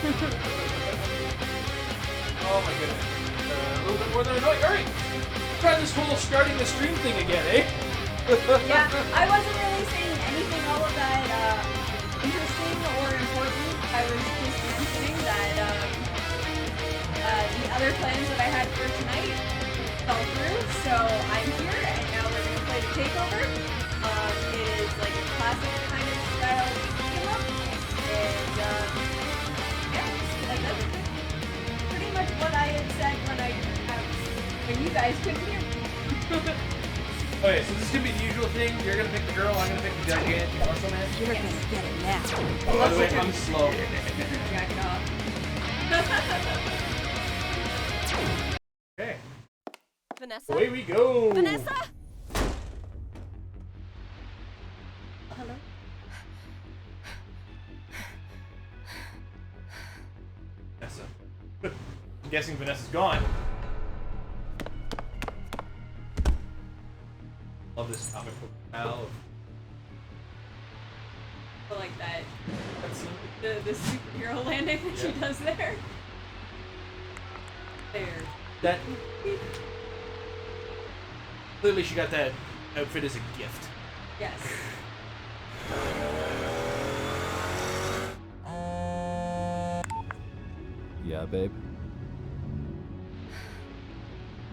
Oh my goodness. A little bit more than annoying. Alright! Try this whole starting the stream thing again, eh? Yeah, I wasn't really saying anything all of that interesting or important. I was just mentioning that the other plans that I had for tonight fell through, so I'm here, and now we're going to play the Takeover. It is like a classic kind of style beat 'em up, and yeah, that's pretty much what I had said when you guys couldn't hear me. Okay, so this is going to be the usual thing. You're going to pick the girl, I'm going to pick the gigantic muscle man. You're gonna get it now. By the way, I'm slow. Jack it off. Okay, Vanessa? away we go! Vanessa? Hello? Vanessa. I'm guessing Vanessa's gone. Love this comic book style. I like that. That's The superhero landing that she does there. There. that. Clearly, she got that outfit as a gift. Yes. Yeah, babe?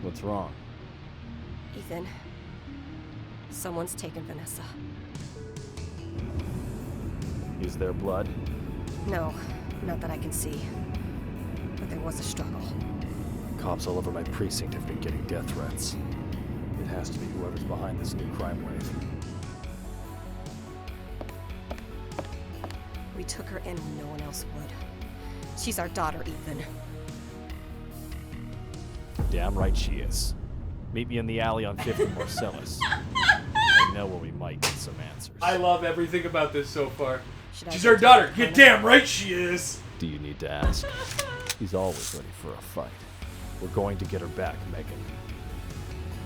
What's wrong? Ethan. Someone's taken Vanessa. Is there blood? No, not that I can see. But there was a struggle. Cops all over my precinct have been getting death threats. It has to be whoever's behind this new crime wave. We took her in when no one else would. She's our daughter, Ethan. Damn right she is. Meet me in the alley on 5th and Marcellus. I know where we might get some answers. I love everything about this so far. Should I She's go our take daughter. her You're home? damn right she is. Do you need to ask? He's always ready for a fight. We're going to get her back, Megan.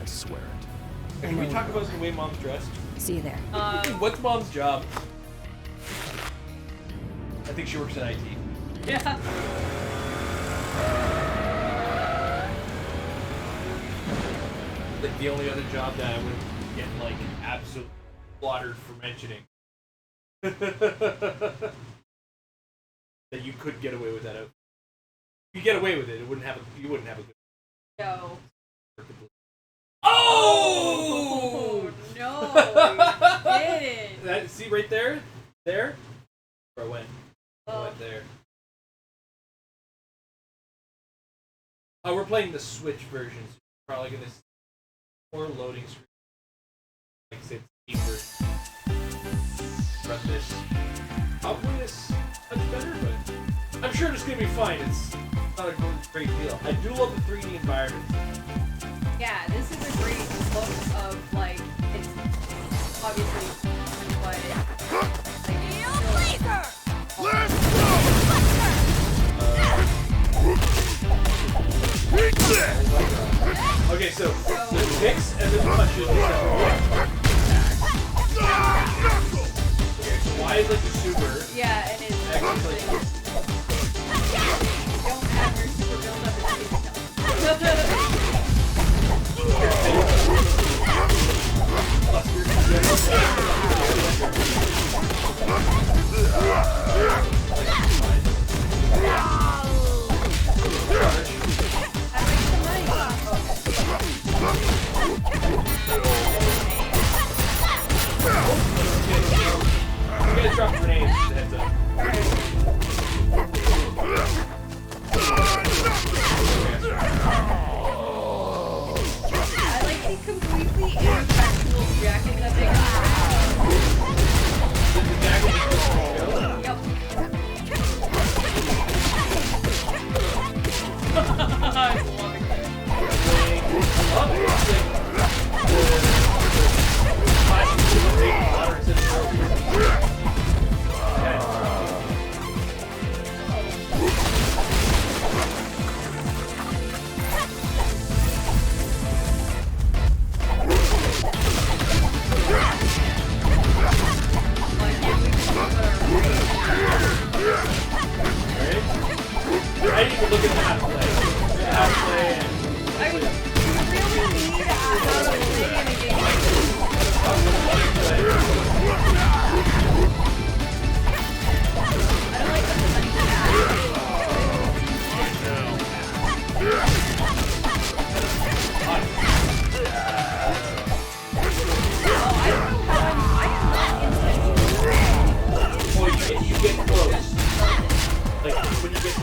I swear it. Can we talk about the way Mom's dressed? See you there. What's Mom's job? I think she works in IT. Yeah. Like the only other job that I would get like absolutely slaughtered for mentioning. That you could get away with that. If you get away with it, you wouldn't have a good. No. Oh! No! You didn't. That, see right there? There? Where I went. I Oh. went there. Oh, we're playing the Switch version, so you're probably gonna see more loading screen. Like I said, deeper. Run this. Probably it's much better, but I'm sure it's gonna be fine. It's not a great deal. I do love the 3D environment. Yeah, this is a great look of, like, it's obviously, but Okay, so the kicks and then punches. Okay, so why is like the super? yeah, and it's actually, you don't have your super build up and You guys drop grenades. Heads up.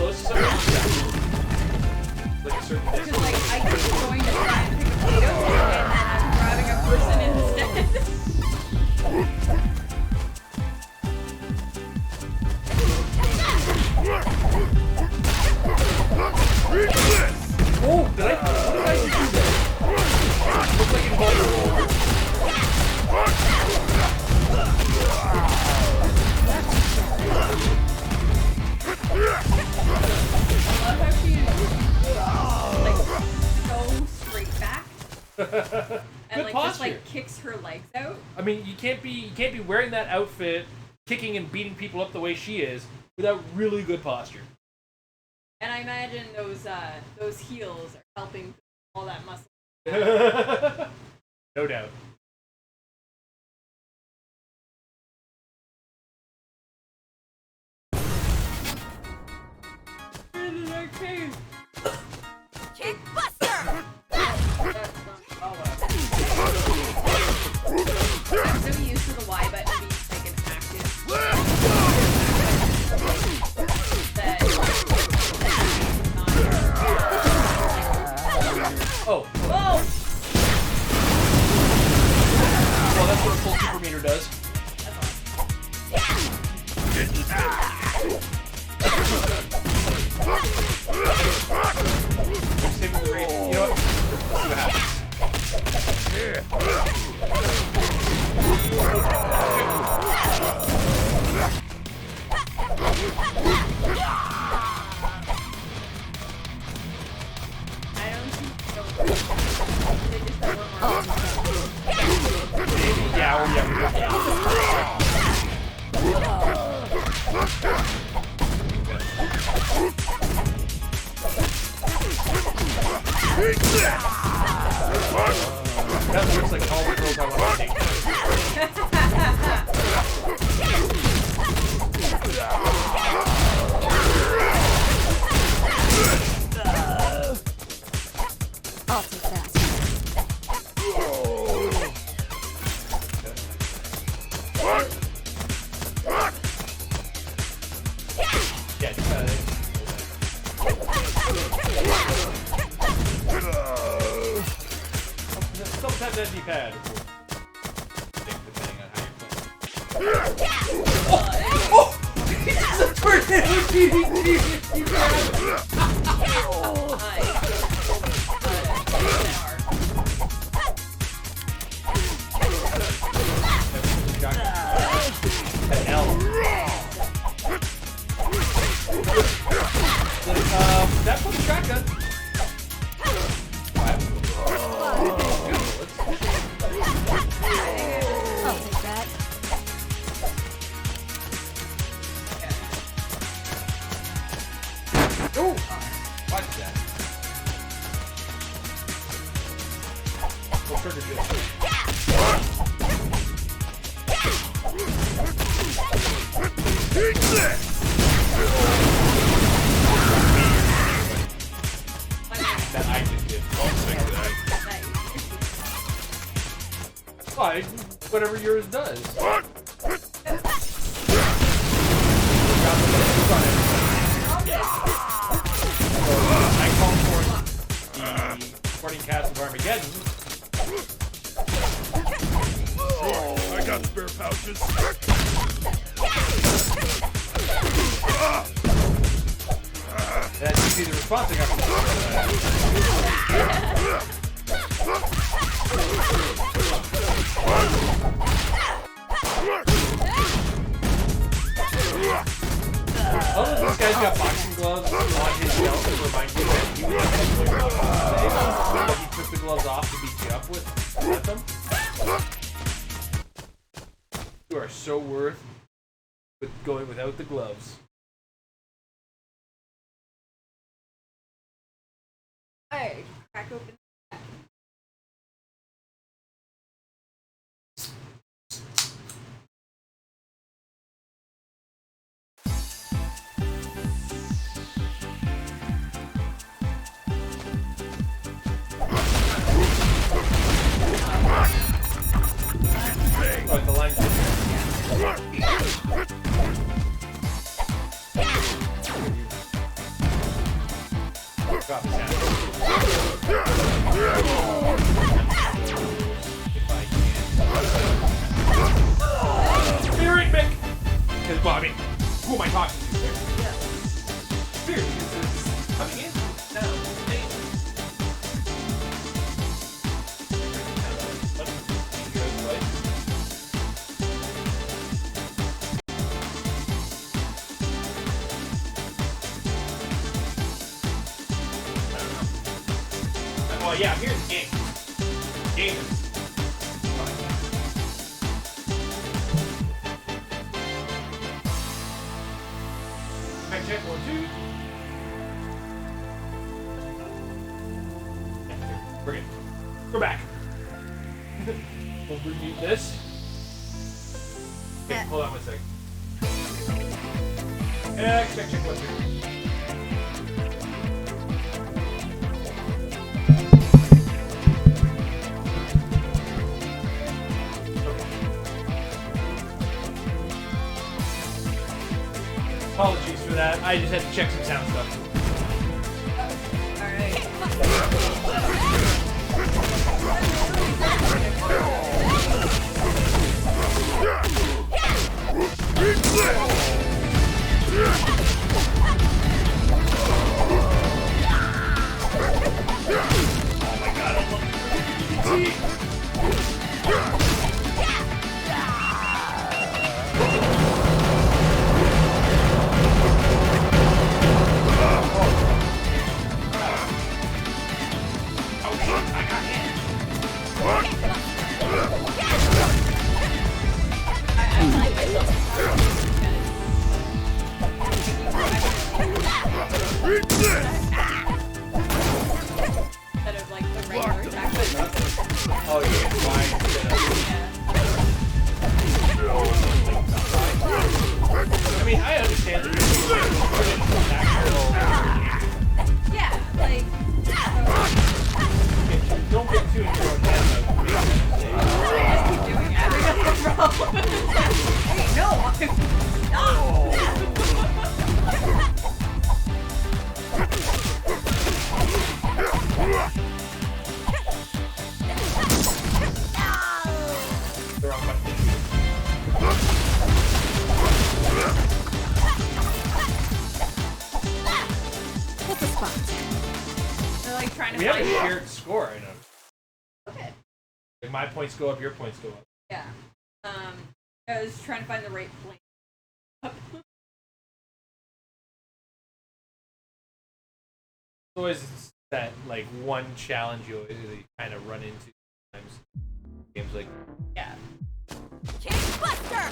close to something? Yeah. Like a certain Because distance. like I keep going to try and pick a potato, and then I'm grabbing a person instead. Oh, did I? What did I just do there? Looks like invulnerable. I love how she's like so straight back and Good like posture. just like kicks her legs out. I mean, you can't be wearing that outfit, kicking and beating people up the way she is, without really good posture. And I imagine those heels are helping all that muscle. No doubt. We're in an arcade. Kick Buster! That's I'm so used to the Y button being like an active. That Oh. Whoa! Well, that's what a full super meter does. Save the rating. You know what? Let's see what happens. I don't think so. They just have one more. Yeah, well, yeah. That looks like all the girls I want to take. I'll take that. Yeah, sometimes that'd be bad. Depending on how you're playing. Oh! It's a tornado DDT! That was a shotgun. I'll take that. Oh! Watch that. Go trigger just. That I just did. I'll take that. Fine. Whatever yours does. I call forth the Sporting Cast of Armageddon. I got spare pouches. That should be the response I got from Although this guy's got boxing gloves on his belt to remind you that he was actually he took the gloves off to beat you up with them. You are so worth going without the gloves. Alright, crack open. Oh, the line. check off the sound. If I can. Spirit Mick! Because, well, I mean, who am I talking to there? Yeah. Spirit, because it's coming in. No, hey. Let me go this way. Well, yeah, here's the game. Game is fine. Check 1, 2. We're good. We're back. We'll repeat this. Okay, hold on one second. Check 1, 2. Apologies for that. I just had to check some sound stuff. Alright. Oh my god, I love it. Instead of like the regular attack button. Oh yeah, fine. I mean, I understand that Yeah, like don't get too into your head. just keep doing it. That's the problem. Hey, no, stop. The wrong button. Hit the spot. They're like trying to We have a find shared score, I know. Okay. Like my points go up, your points go up. Yeah. I was trying to find the right plane. It's always that like one challenge you kind of run into sometimes. Games like Yeah. Buster!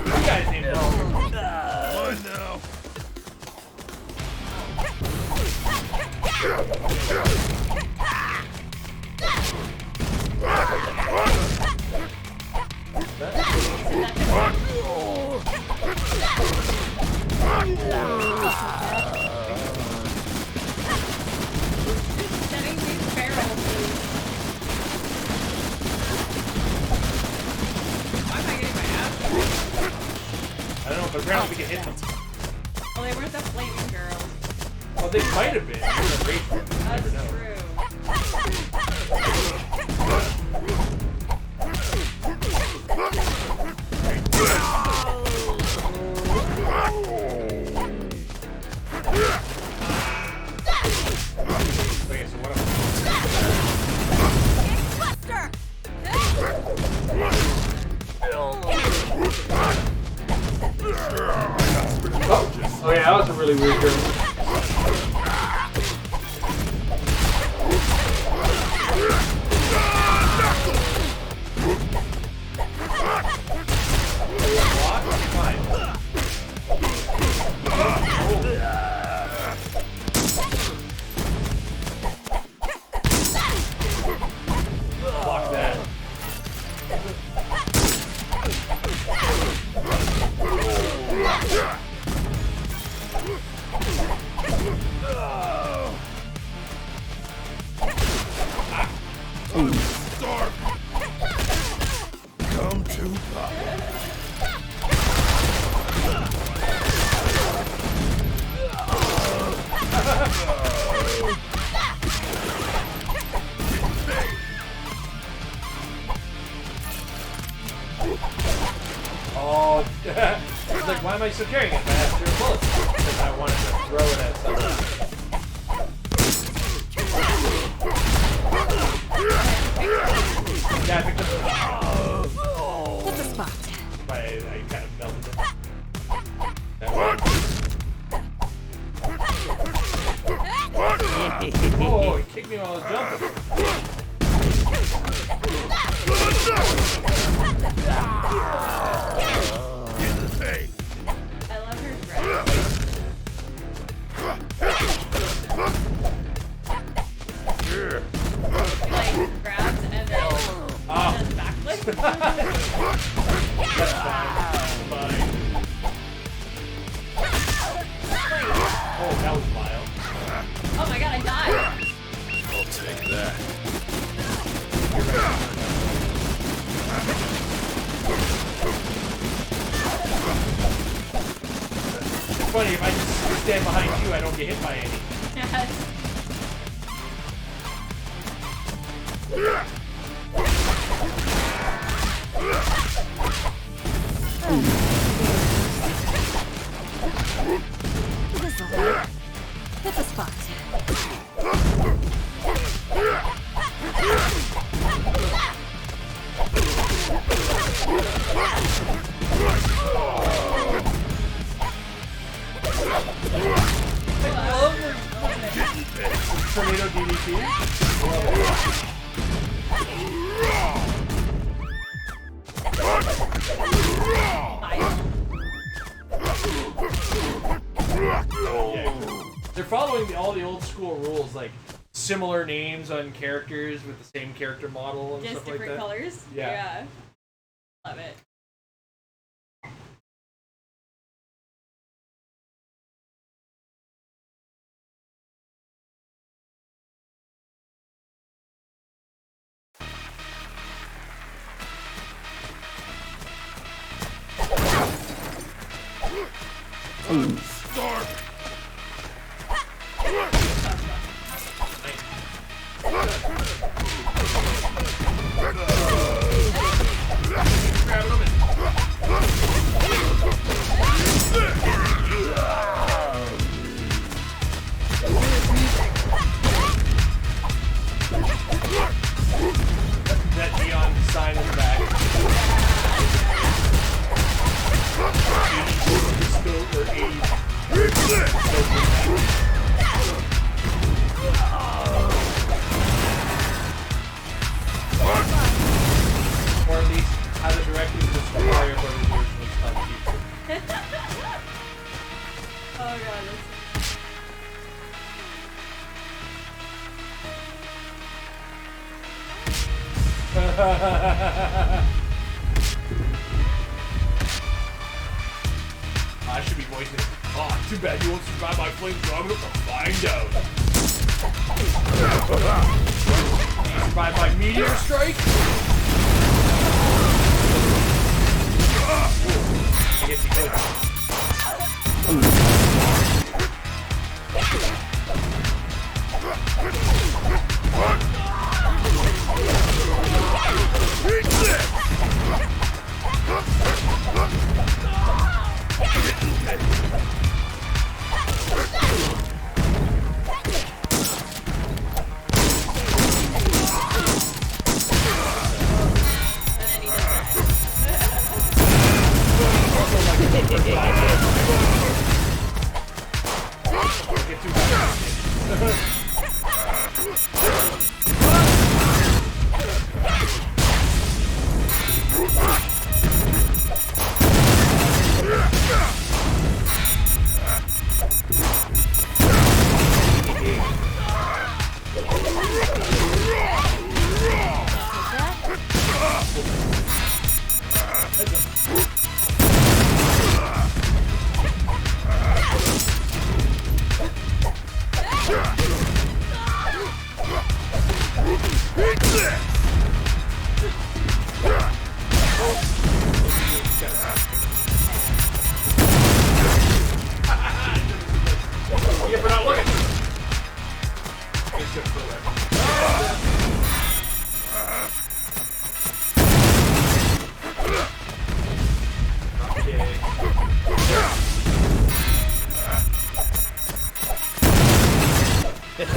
you guys need to Mine now. Setting these barrels is... Why am I getting my ass? I don't know, but apparently we can hit them. Well, they weren't the flaming girls. Well, they might have been. They're great for them. You That's never know. true. Okay, so what am Buster! Oh yeah, that was a really weird girl. Block that. am I still carrying it if I have 0 bullets? Because I wanted to throw it at something. Yeah, I picked up the... Hit the spot. I kind of melted it. Oh, he kicked me while I was jumping. I love her dress. Like, grabs and then does backflip. That's fine. Oh, that was wild. Oh my god, I died. I'll take that. It's funny, if I just stand behind you, I don't get hit by any. This'll work. Hit the spot. Tornado DDT. They're following all the old school rules, like similar names on characters with the same character model and Just stuff like different that. colors? Yeah. Love it. Start. That neon sign in the back. Or at least how to directly destroy what is originally called. Oh god, that's I should be voicing it. Oh, too bad you won't survive my flames, so I'm gonna find out. You survive my meteor strike? I guess you could. Yeah, but not looking. It's just for that. Okay. Good job.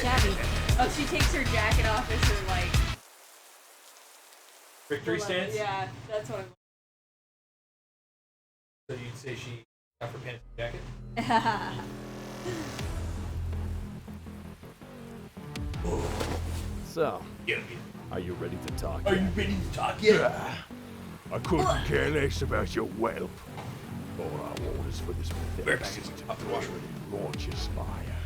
Shabby. Oh, she takes her jacket off as her, like... Victory stance? Yeah, that's what I'm... So you'd say she got her pants and jacket? So, Yeah. are you ready to talk? Are you ready to talk yet? I couldn't care less about your whelp. All I want is for this vexing to launch his fire.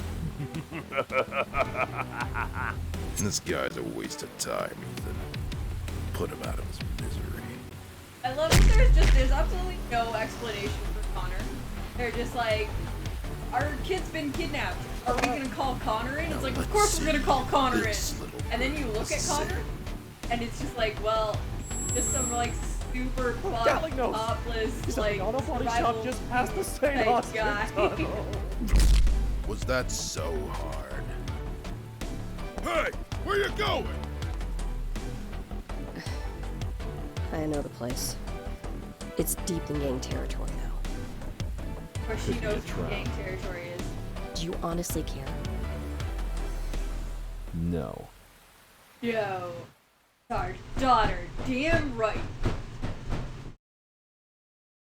This guy's a waste of time, Ethan. Put him out of his misery. I love that there's absolutely no explanation for Connor. They're just like, our kid's been kidnapped. Are we gonna call Connor in? It's like, of course we're gonna call Connor in. And then you look at Connor, and it's just like, well, just some like super fucked, topless, like survival just past the St. type guy. Was that so hard? Hey, where you going? I know the place. It's deep in gang territory now. Of course, she knows what gang territory is. Do you honestly care? No. Yo, our daughter, damn right.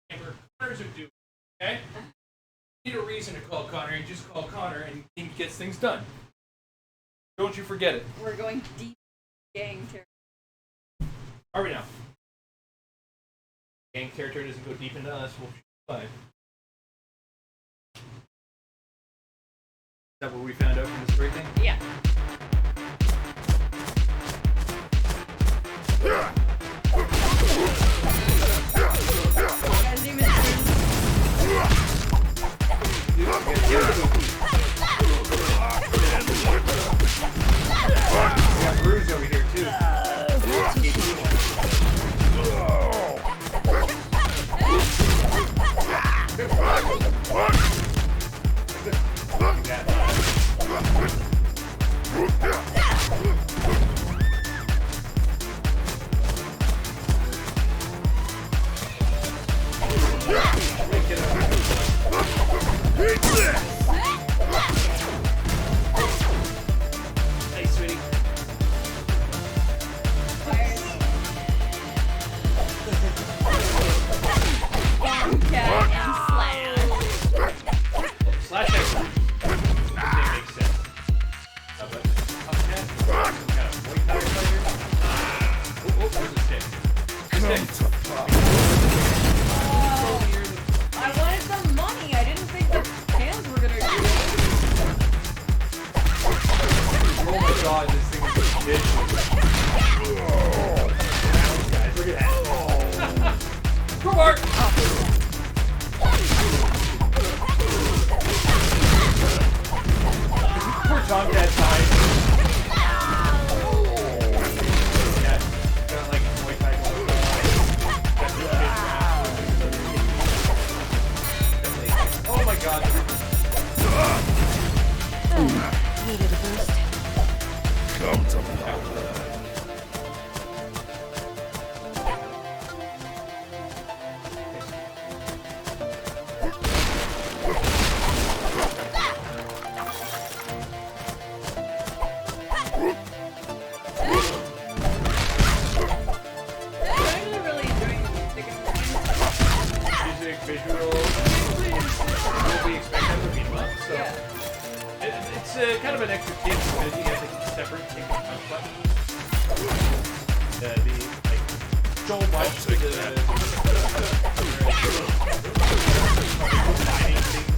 Amber, Connor's a dude, okay? You need a reason to call Connor, and just call Connor, and he gets things done. Don't you forget it. We're going deep gang territory. Are we now? Gang territory doesn't go deep into us, we'll be fine. Is that what we found out from this story thing? Yeah. Guy's name is We got Thurs over here, too. Hey, sweetie. Cat and Slash. Slash X. That makes sense. But Tomcat, kind of Muay Thai fighter. Where's the stick? I wanted the money. I didn't think the hands were gonna do it. Oh my god, this thing is ridiculous. Guys, look at that. Crowbar! Poor Tomcat time. Yeah, got like Muay Thai going on. Oh my god. Needed a boost. Come to me. I'm really enjoying the music and Music, visual, what we expect that would be love. So yeah. it's kind of an extra kick because you have like separate kick and punch buttons. The like so much to the combining things.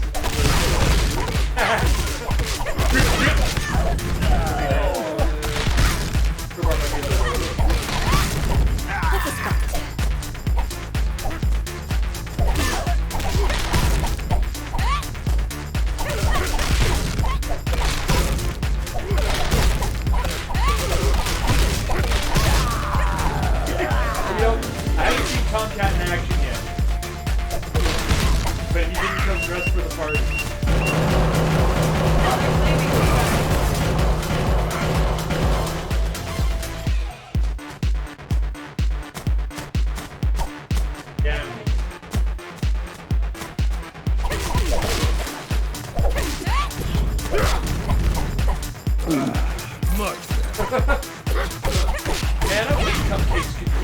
I haven't seen Tomcat in action yet. But he didn't come dressed for the party.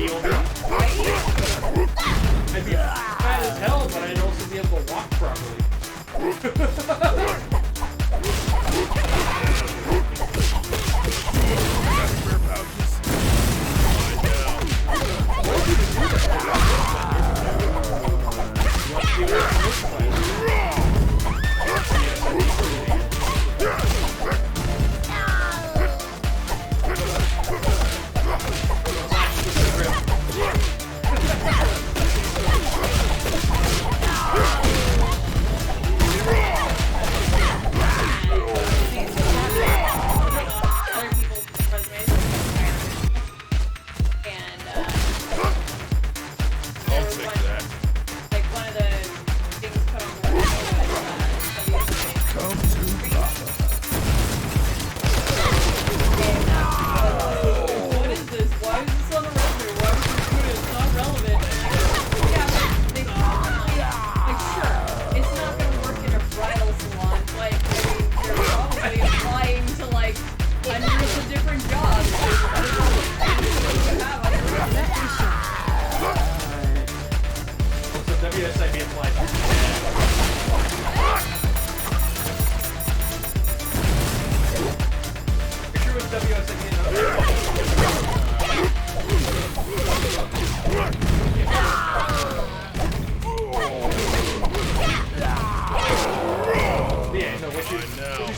heal me. Right? I'd be fat as hell, but I'd also be able to walk properly.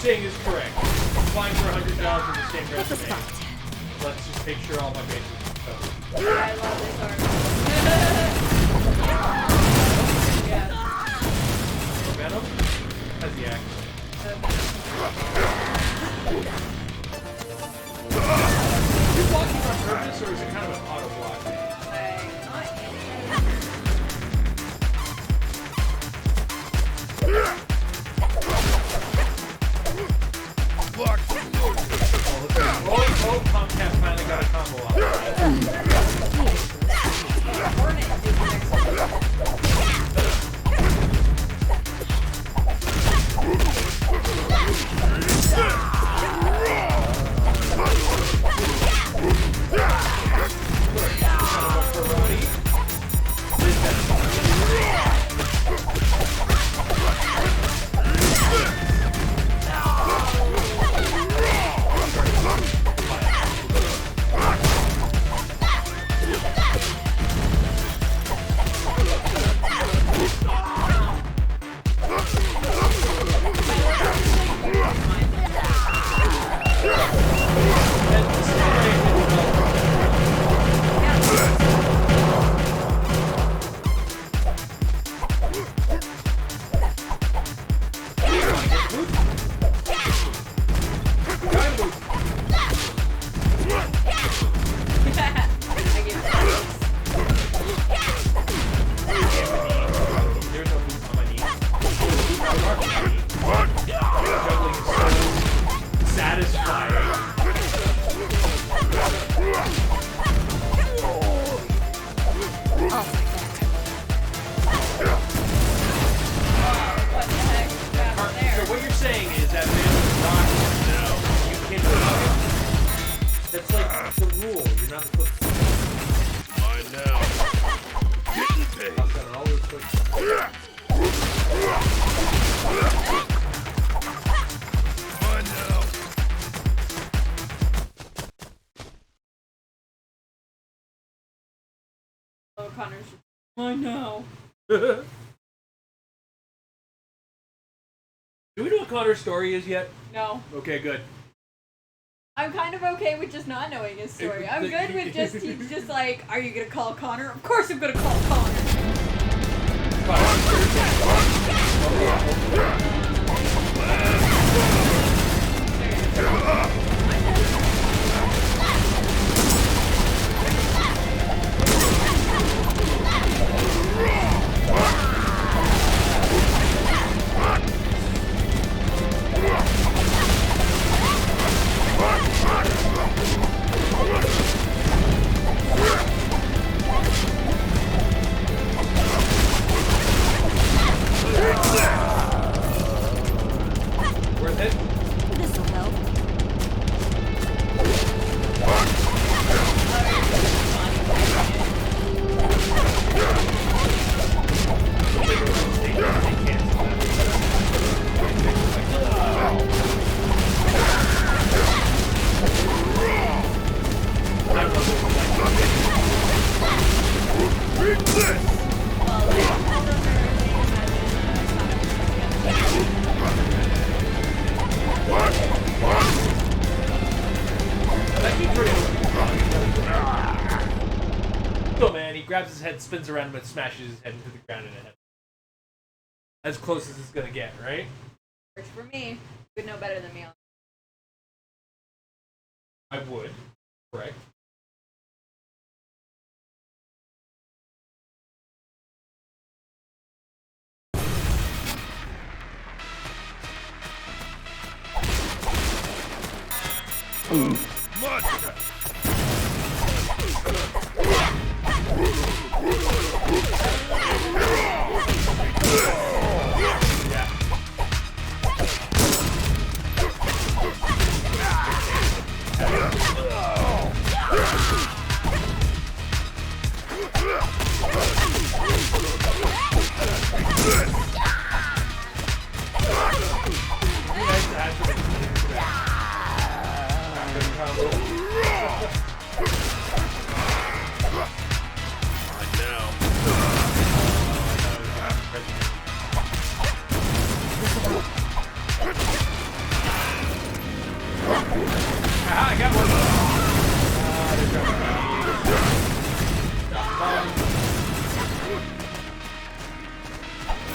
Saying is correct. I'm flying for $100 in the same resume. Let's just make sure all my bases are covered. I love this art. Yeah. Venom has the axe. Are you walking on purpose, or is it kind of an auto block? Oh, Tomcat finally got a combo off. Hornet is the next one. Connor's. I know. Do we know what Connor's story is yet? No. Okay, good. I'm kind of okay with just not knowing his story. I'm good with just, he's just like, are you gonna call Connor? Of course I'm gonna call Connor. This'll help. Still, man, he grabs his head, spins around him, and smashes his head into the ground in a head. As close as it's gonna get, right? Works for me. You would know better than me. I would. Correct. Monster! I got one.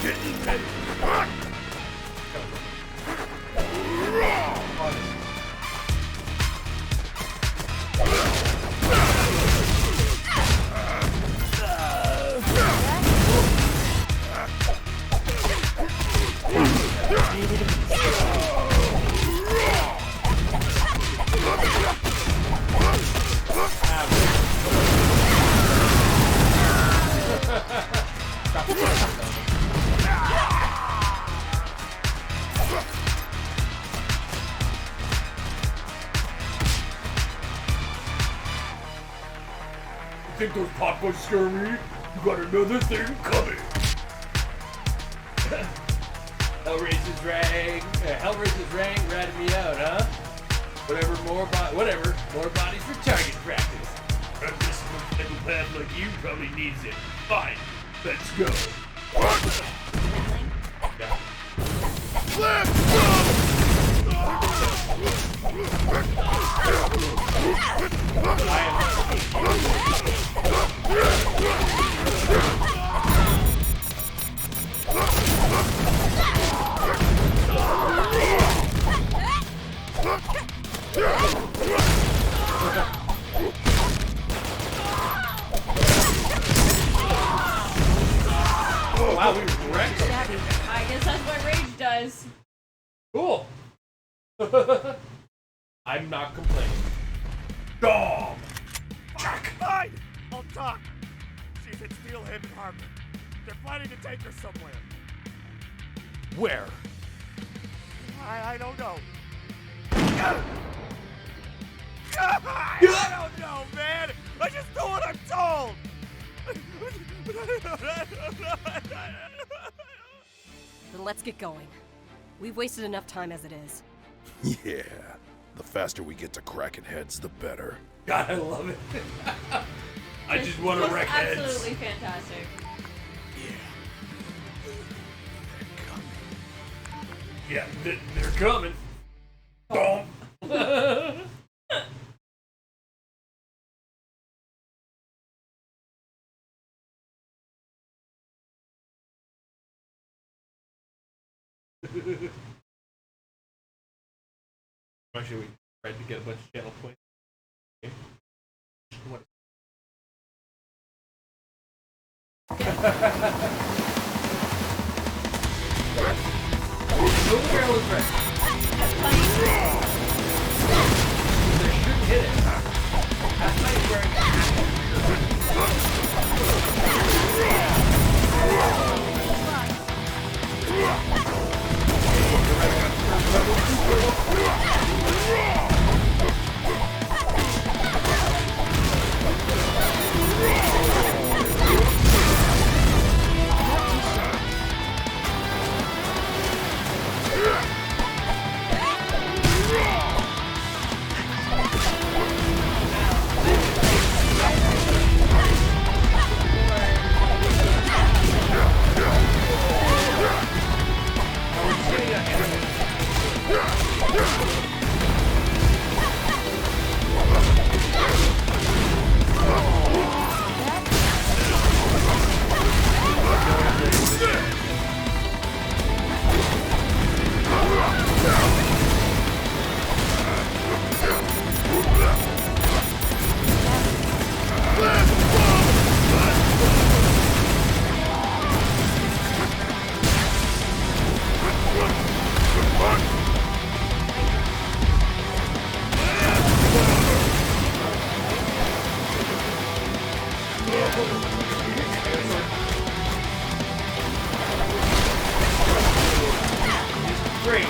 Getting ready. Think those popcorn scare me? You got another thing coming. Hellraiser's rang ratted me out, huh? Whatever, more bodies for target practice. And this psychopath like you probably needs it. Fine, let's go. Yeah. Let's Oh, wow, we wrecked him. I guess that's what rage does. Cool. I'm not complaining. Dom! Jack! Fine! I'll talk. She's at Steelhaven Harbor. They're planning to take her somewhere. Where? I don't know. I don't know, man! I just do what I'm told! Then let's get going. We've wasted enough time as it is. Yeah. The faster we get to cracking heads, the better. God, I love it. I just want to Looks wreck heads. absolutely fantastic. Yeah, they're coming. Boom. Actually, we tried to get a bunch of channel points. Okay. What? Little barrel is ready. They shouldn't hit it. That's not wearing Great.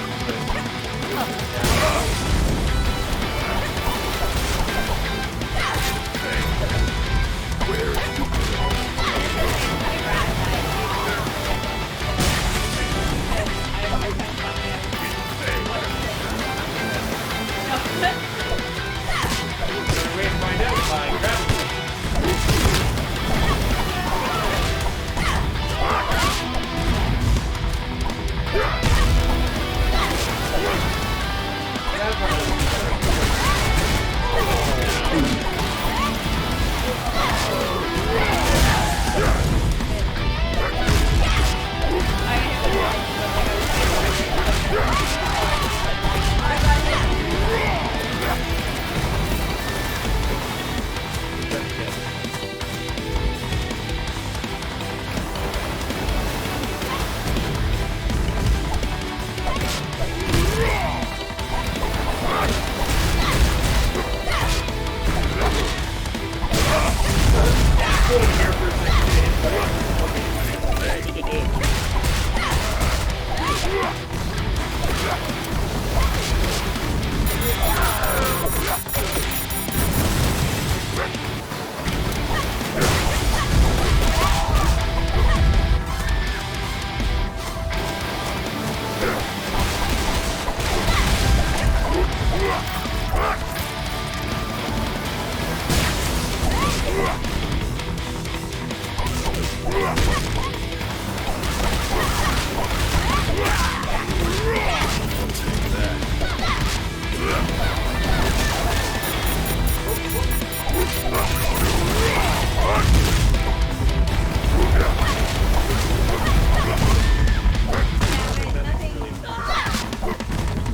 Way to find out by grabbing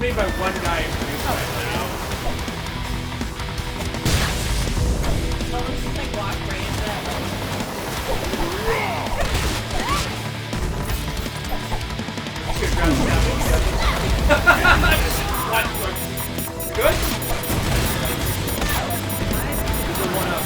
Made by one guy and produced by now. Oh, let's just like walk right into that Good? There's a one up.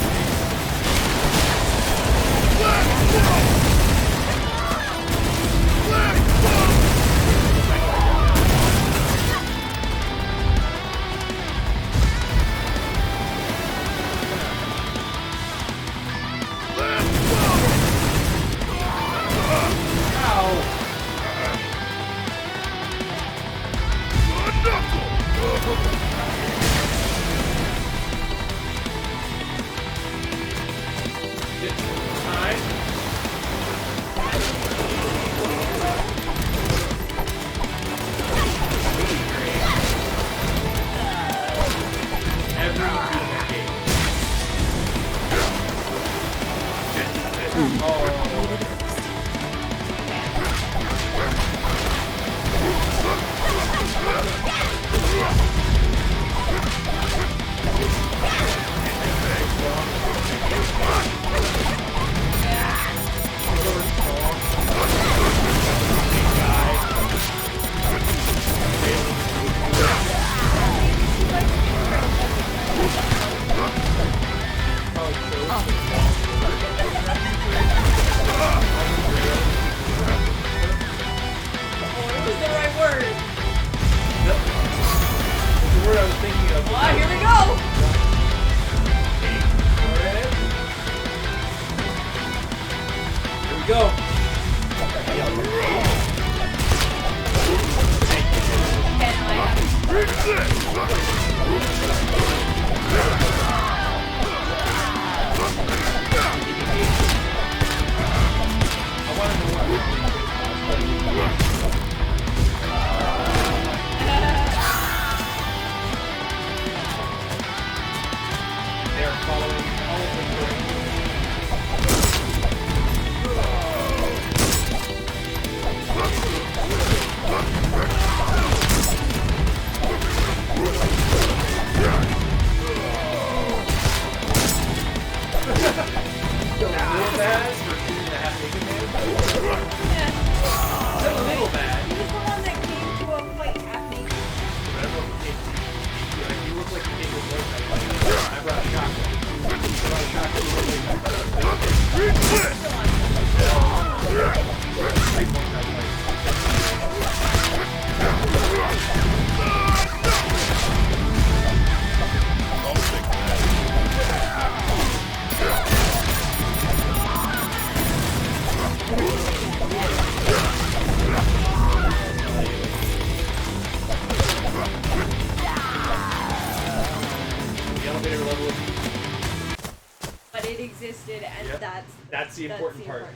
existed, and Yep. That's the important part.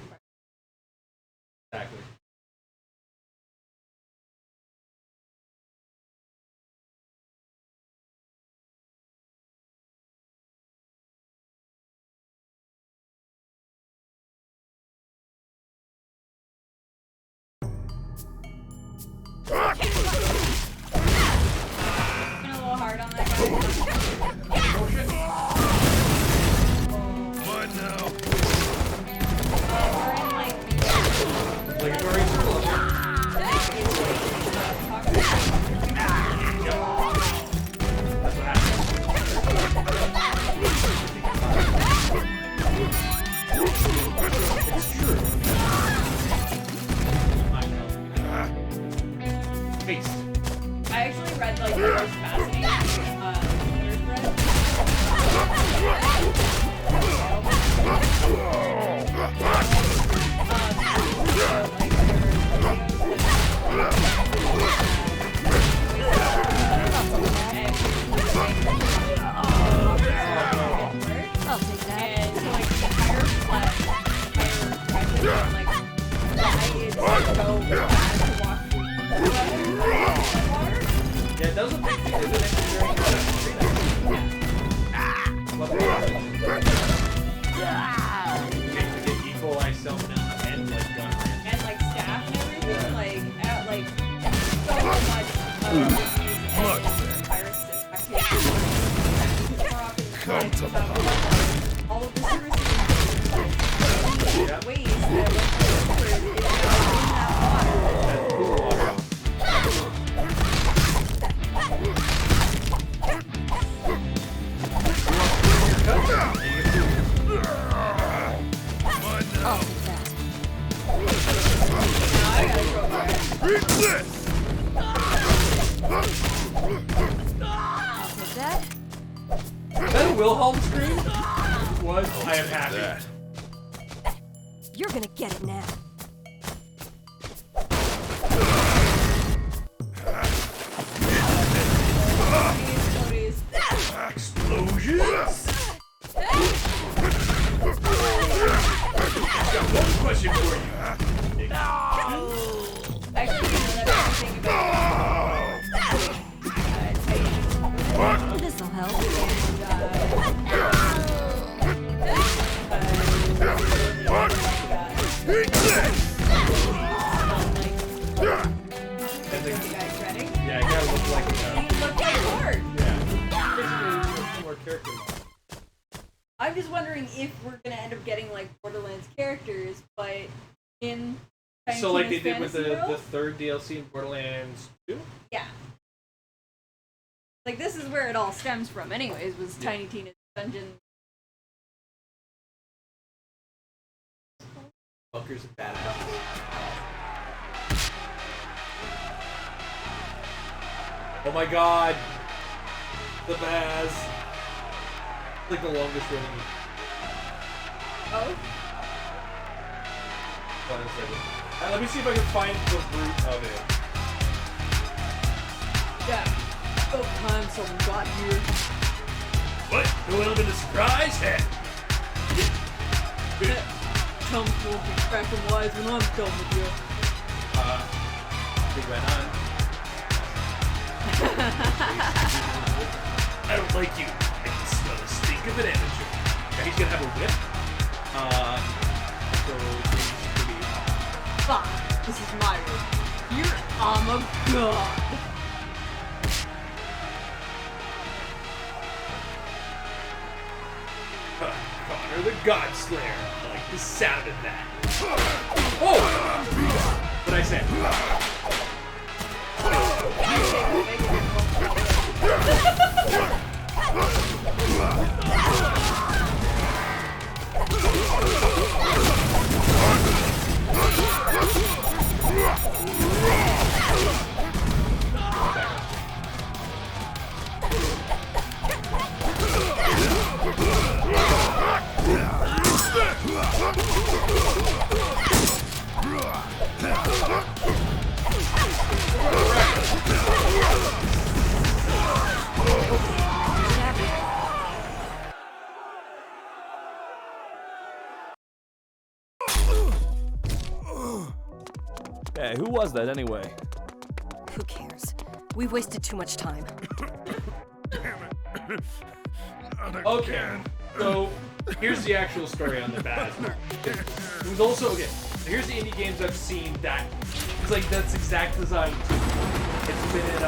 Exactly. Been a little hard on that guy. Oh shit. What now? We're in like Obligatory circle. That's what happens. It's true. I know. Paste. I actually read like the most fascinating Thurs thread. I'll take that. And so like the entire plot, like why it's so bad to walk through water. Yeah, it does a big thing to the next during the get equal myself now and like gun range. And like staff and everything, like so much virus Come to all of the services ways that is in that water. That's cool water. I'll take that. Now I gotta go back. Eat this! I'll take that. Is that a Wilhelm scream? Was I am happy. That. You're gonna get it now. Please. Explosions! I've got one question for you. Actually, you know, that's the thing about This'll help. Eat this! And the, guys ready? yeah, I gotta look like You look like Lord. yeah. Basically, more character model. I'm just wondering if we're gonna end up getting like Borderlands characters, but in Tiny So like they Tina's did with Fantasy the World? third DLC in Borderlands 2? Yeah. Like this is where it all stems from, anyways. Was Yeah. Tiny Tina's Dungeon? Bunker's a badass. Oh my god! The Baz! Like the longest running. Oh. Hold on a second. Let me see if I can find the root of it. Yeah. Oh, time someone got here. What? No element of surprise? Chums won't be cracking wise when I'm done with you. Big Red On. I don't like you. I can smell the stink of an amateur. Now he's gonna have a whip. So he's pretty. Fine, this is my room. Here, I'm a god. Connor the God Slayer. I like the sound of that. Oh! What'd I say? Hey, who was that anyway? Who cares? We've wasted too much time. Okay, so here's the actual story on the bad. It was also okay. So here's the indie games I've seen that it's like that's exact design too. It's been in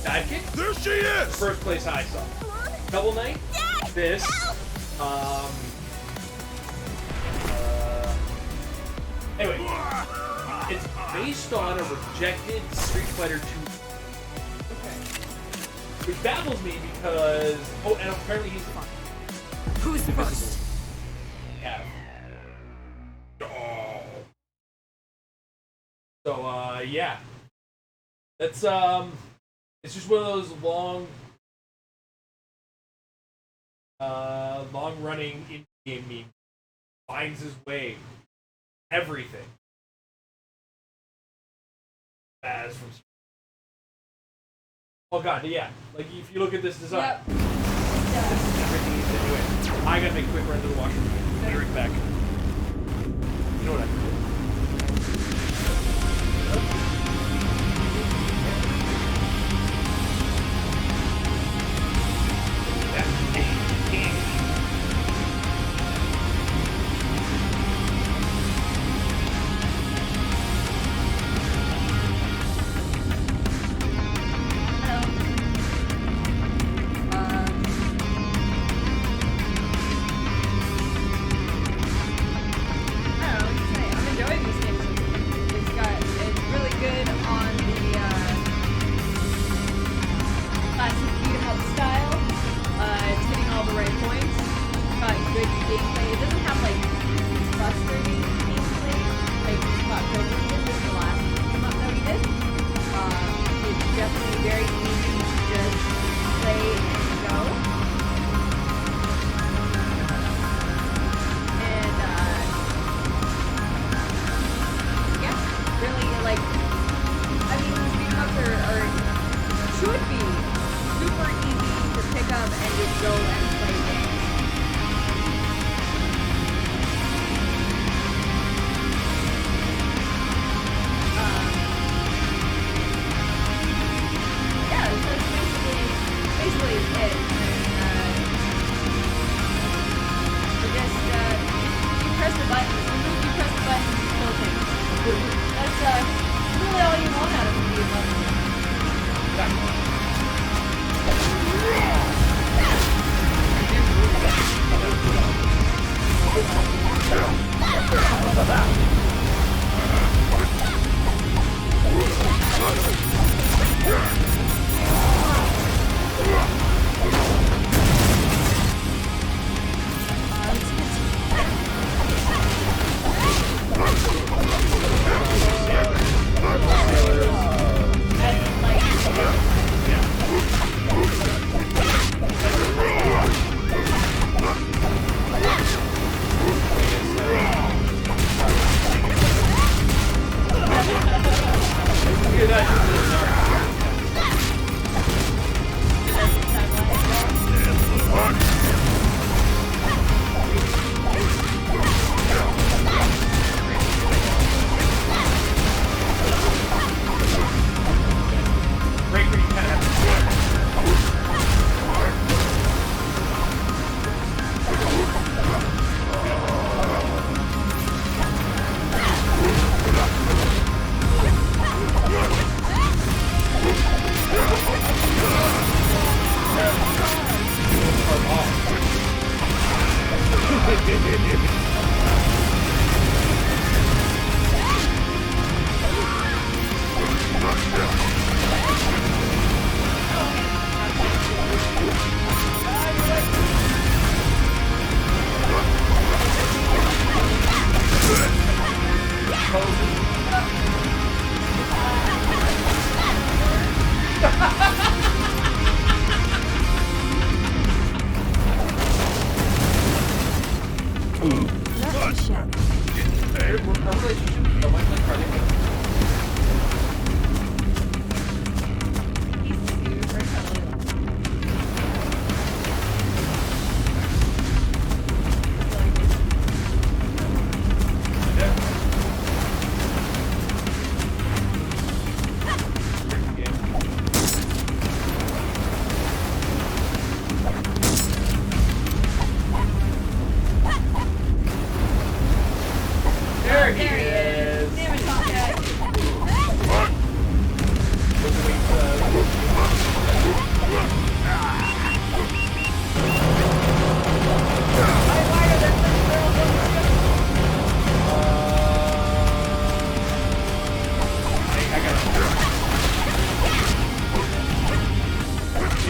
Dive Kick. There she is! First place I saw. Double Knight. This. Anyway, it's based on a rejected Street Fighter 2. Which baffles me because and apparently he's Who's first? yeah. Oh. So yeah. That's it's just one of those long running indie game meme. Finds his way. Everything. As from oh god, yeah. Like if you look at this design. Yep. This is everything he's been doing. I gotta make a quick run to the washroom. I'll be right back. You know what I can do?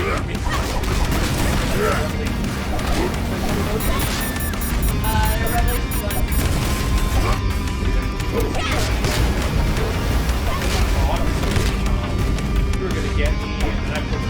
Revelations 1. You were gonna get me, and then I put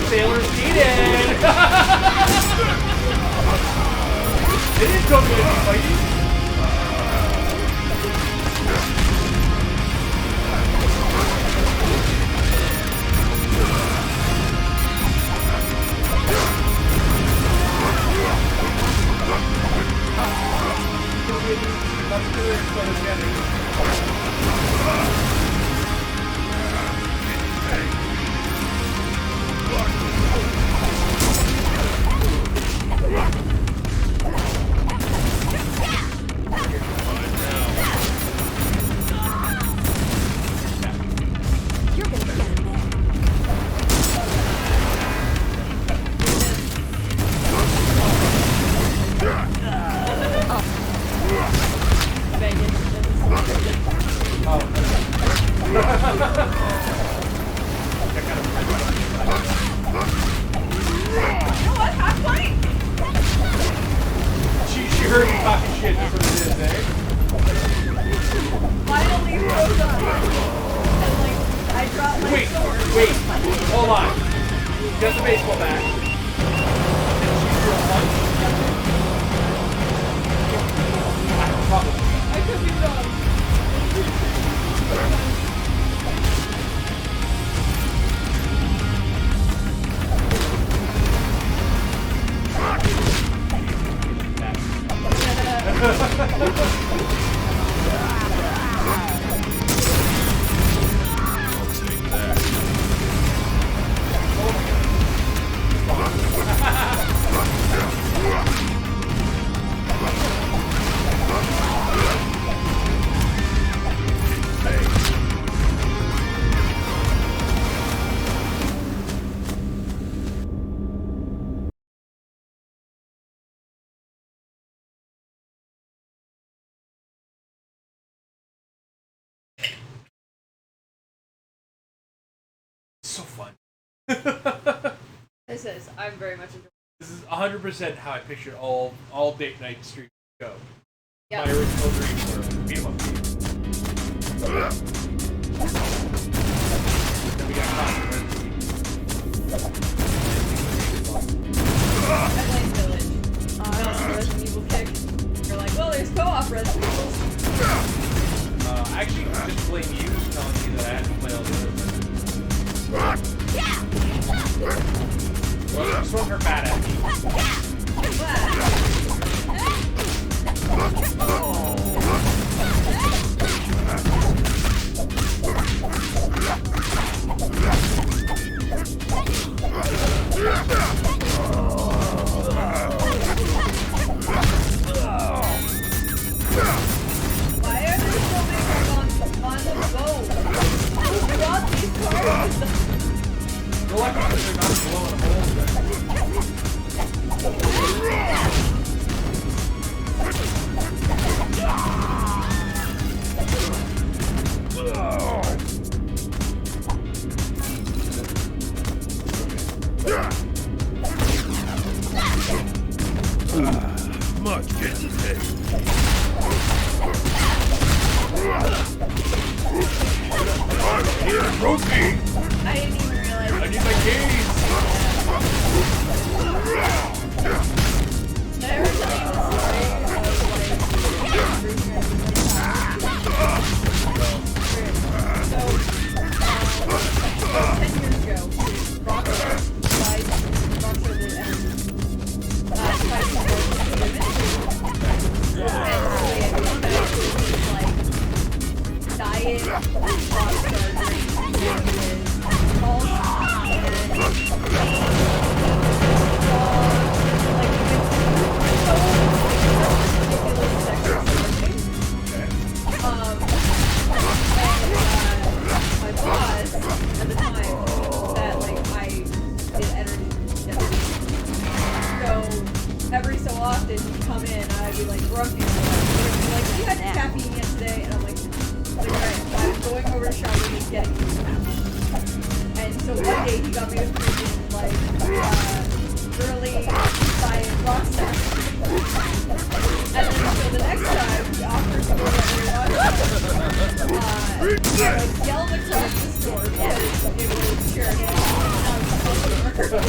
Sailor's needed! They didn't tell me to be fighting! Let's do it for the beginning. She heard me talking shit, that's what it is, eh? finally froze up. And like, I dropped my sword. Wait, hold on. Just a baseball bat. And she threw a punch. Probably. I could be wrong. So fun. This is, I'm very much enjoying. This is 100% how I pictured all date night streams go. Yeah. My original dream for a beat 'em up game. swung her bat at me. Why are there so many on the go? Who got these cards? We're lucky because they're not blowing holes there. Much getting paid. I'm here, Rosie! I didn't even realize. I need my keys! Did I ever tell you the story of like 10 years ago, Rockstar tried to diet Rockstar drink called my boss at the time that like I did energy deficit. So every so often he'd come in and I'd be like grumpy and like, you had any caffeine yet today? And I'm like alright, I'm going over to shower and getting you some. And so one day he got me a freaking like early diet Rockstar. And then so the next time he offers to go to every Rockstar. I was yelling across the store because it was Sheridan and I was customer. So I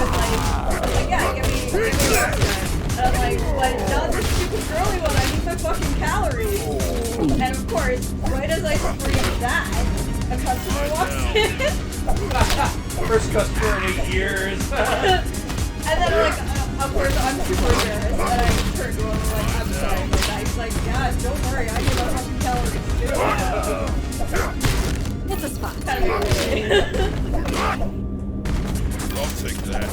was like, yeah, give me a Rockstar. And I'm like, but not this stupid girly one, I need my fucking calories. And of course, right as I scream that, a customer walks in. First customer in 8 years. And then like, of course, I'm super embarrassed. And I just turned to him and like, I'm sorry about that. He's like, yeah, don't worry, I need my fucking calories too. It's a spot. Kind of weird. I'll take that.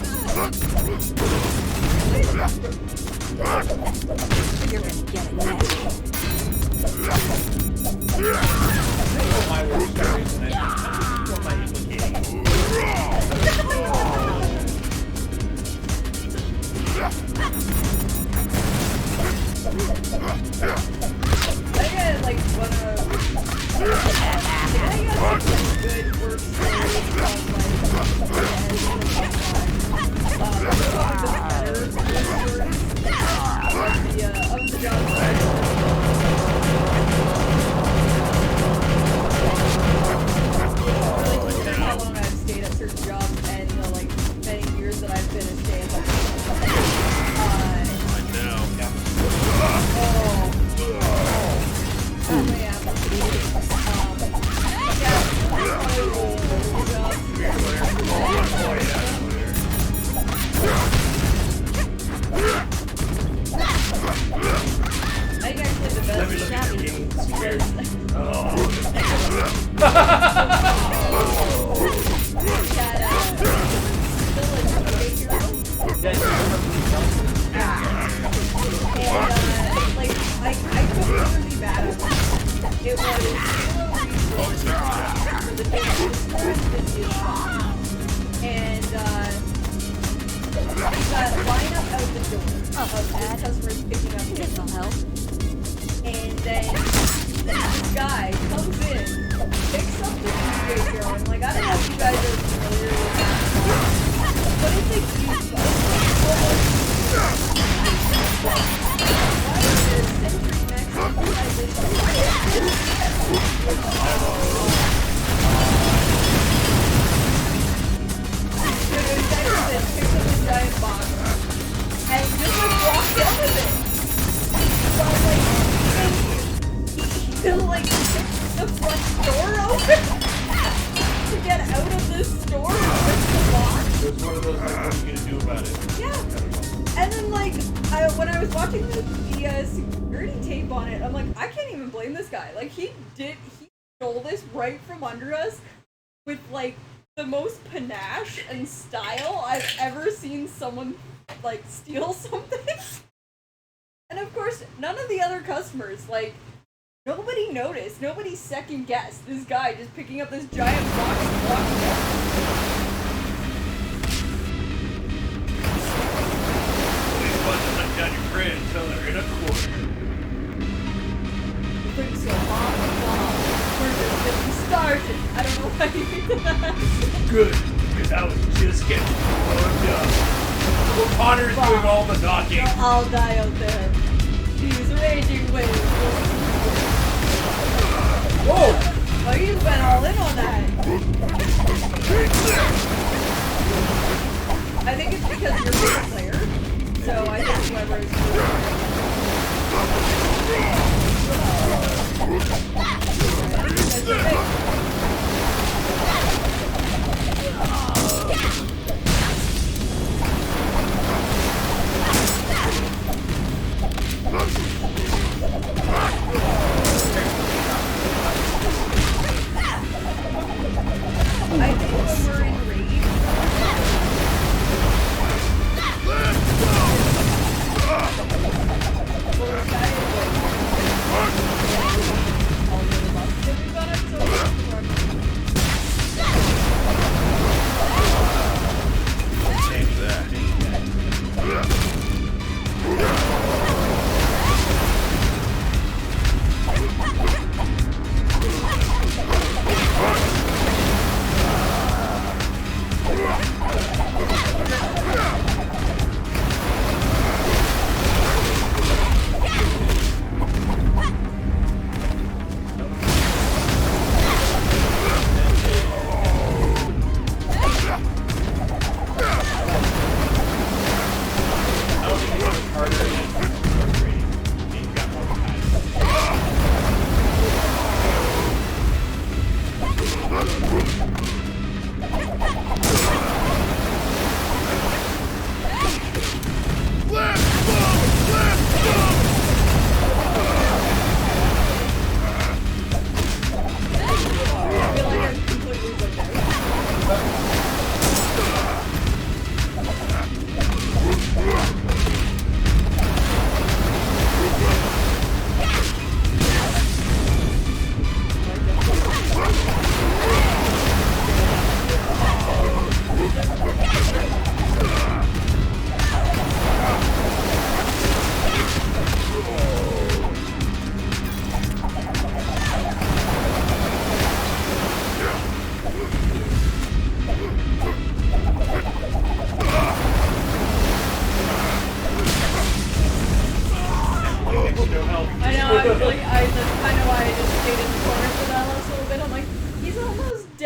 You're gonna get it next. Oh my word, stories and what my implicating. I got like one of good work stories of the job site. How long I've stayed at certain jobs and like many years that I've been a stay-at-home. I think actually the best it was for the and got a lineup out the door of customers picking up Additional help. and then this guy comes in, picks up the DJ girl, and like I don't know if you guys are familiar with that, but it's a huge giant box and just like walked out with it. So when I was watching the security tape on it, I'm like, I can't even blame this guy. Like, he stole this right from under us with, like, the most panache and style I've ever seen someone, like, steal something. And of course, none of the other customers, like, nobody noticed, nobody second guessed this guy just picking up this giant box and walking out. Down your friend until they're in a corner. You think so, huh? We're just getting started. I don't know why you did that. Good, because I was just getting warmed up. Well, Connor's doing all the knocking. They'll all die out there. These raging waves will... Whoa! Well, you went all in on that. I think it's because you're a pro player. So I think whoever is I think when we're in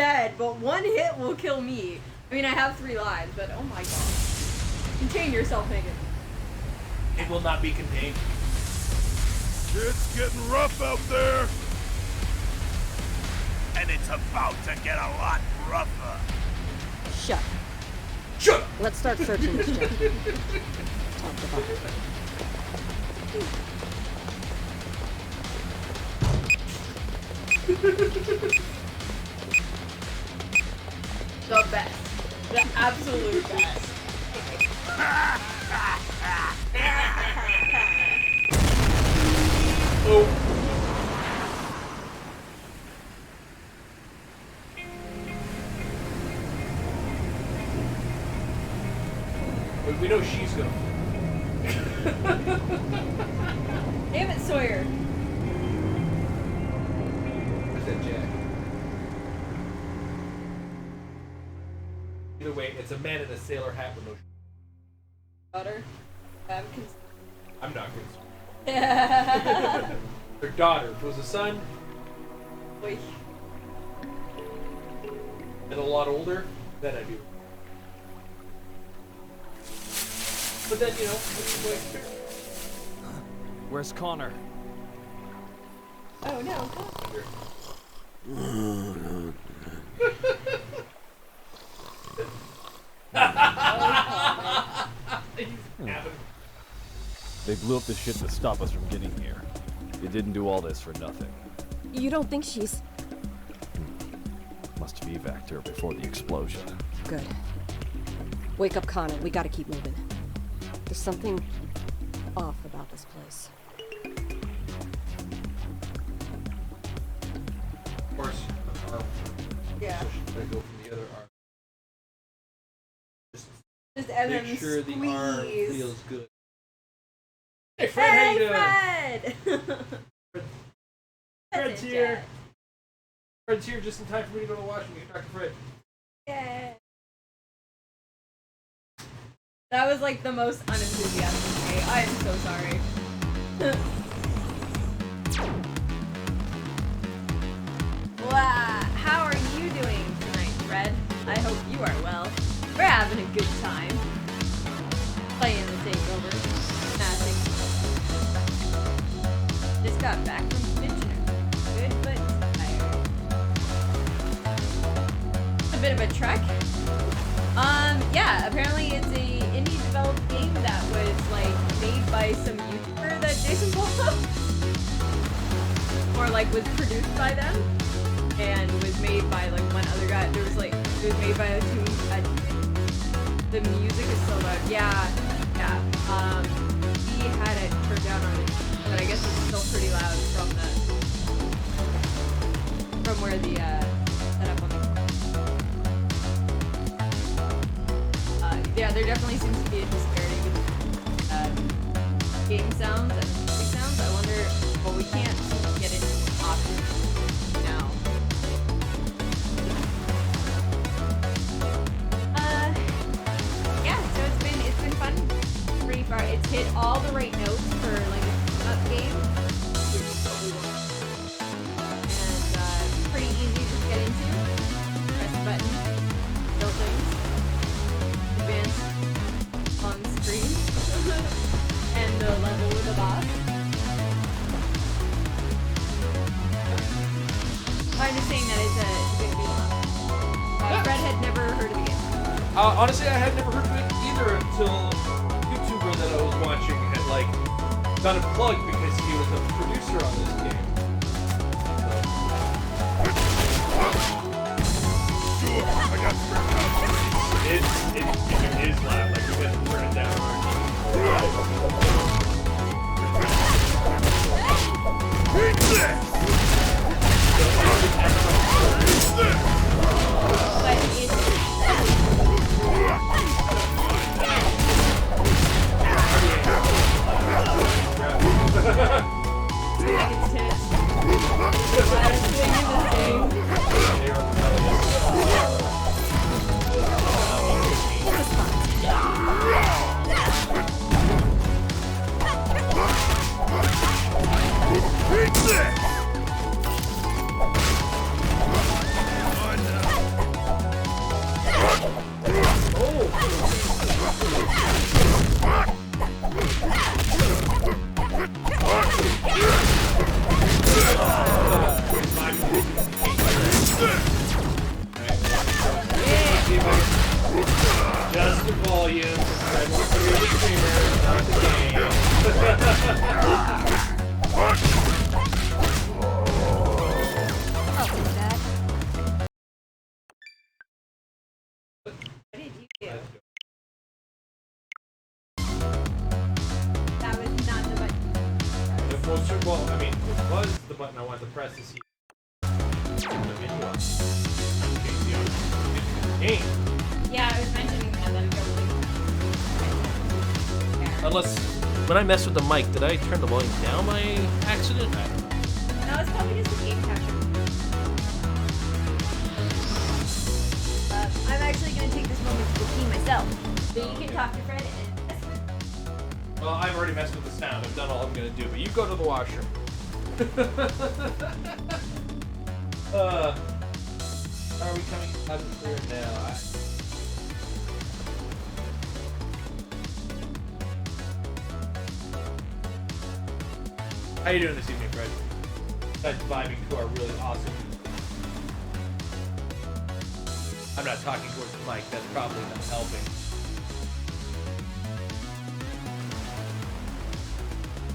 rage, but one hit will kill me. I mean, I have 3 lives, but oh my god. Contain yourself, Megan. It will not be contained. It's getting rough out there. And it's about to get a lot rougher. Shut. Shut up! Let's start searching this junk. Top to bottom. The best. The absolute best. Oh. We know she's gonna. Damn it, Sawyer. Where's that Jack? Either way, it's a man in a sailor hat with no. Daughter. I'm not concerned. Yeah. Her daughter. If it was a son Wait. and a lot older, then I do. But then, you know, it's like, Where's Connor? Oh no. blew up the ship to stop us from getting here. You didn't do all this for nothing. You don't think she's... Must have evac'd her before the explosion. Good. Wake up, Connor. We gotta keep moving. There's something off about this place. Of course, an arm. Yeah. So she's gonna go from the other arm. Just and Make then sure the arm squeeze. feels good. Hey Fred, how you doing? Fred! Fred's here. Fred's here just in time for me to go to Washington. Talk to Fred. Yeah. That was like the most unenthusiastic way. I am so sorry. Wow, how are you doing tonight, Fred? I hope you are well. We're having a good time. Playing the Takeover. Smashing. Just got back from Kitchener. Good, but tired. It's a bit of a trek. Yeah, apparently it's a indie developed game that was like made by some YouTuber that Jason follows. Or like was produced by them. And was made by like one other guy. There was like, it was made by a team. The music is so loud. Yeah. He had it turned down on it. But I guess it's still pretty loud from where the setup on the yeah, there definitely seems to be a disparity with game sounds and music sounds. I wonder, well, we can't get into options now. Yeah, so it's been fun pretty far. It's hit all the right notes for like a up game. And pretty easy to get into. Press the button, build things, advance on screen, and the level with the boss. I'm just saying that it's a good game. Fred had never heard of the game. Honestly, I had never heard of it either until a YouTuber that I was watching had like got a plug because he was a producer on this game. Sure, I got spare power. It is loud, like you guys turn it down. Eat this! But it's Eat this! Just the volume. I want to hear the screamer, not the game. I'll take that. what did you do? That was not the button. Well, I mean, it was the button I wanted to press to see the menu up. Game. Yeah, I was mentioning that then Unless, when I messed with the mic, did I turn the volume down by accident? I don't know. No, it's probably just the game capture. I'm actually going to take this moment to pee myself. So you can talk to Fred and mess with. Well, I've already messed with the sound. I've done all I'm going to do, but you go to the washroom. Are we coming out of clear now? How you doing this evening, Fred? Besides vibing to our really awesome... I'm not talking towards the mic. That's probably not helping.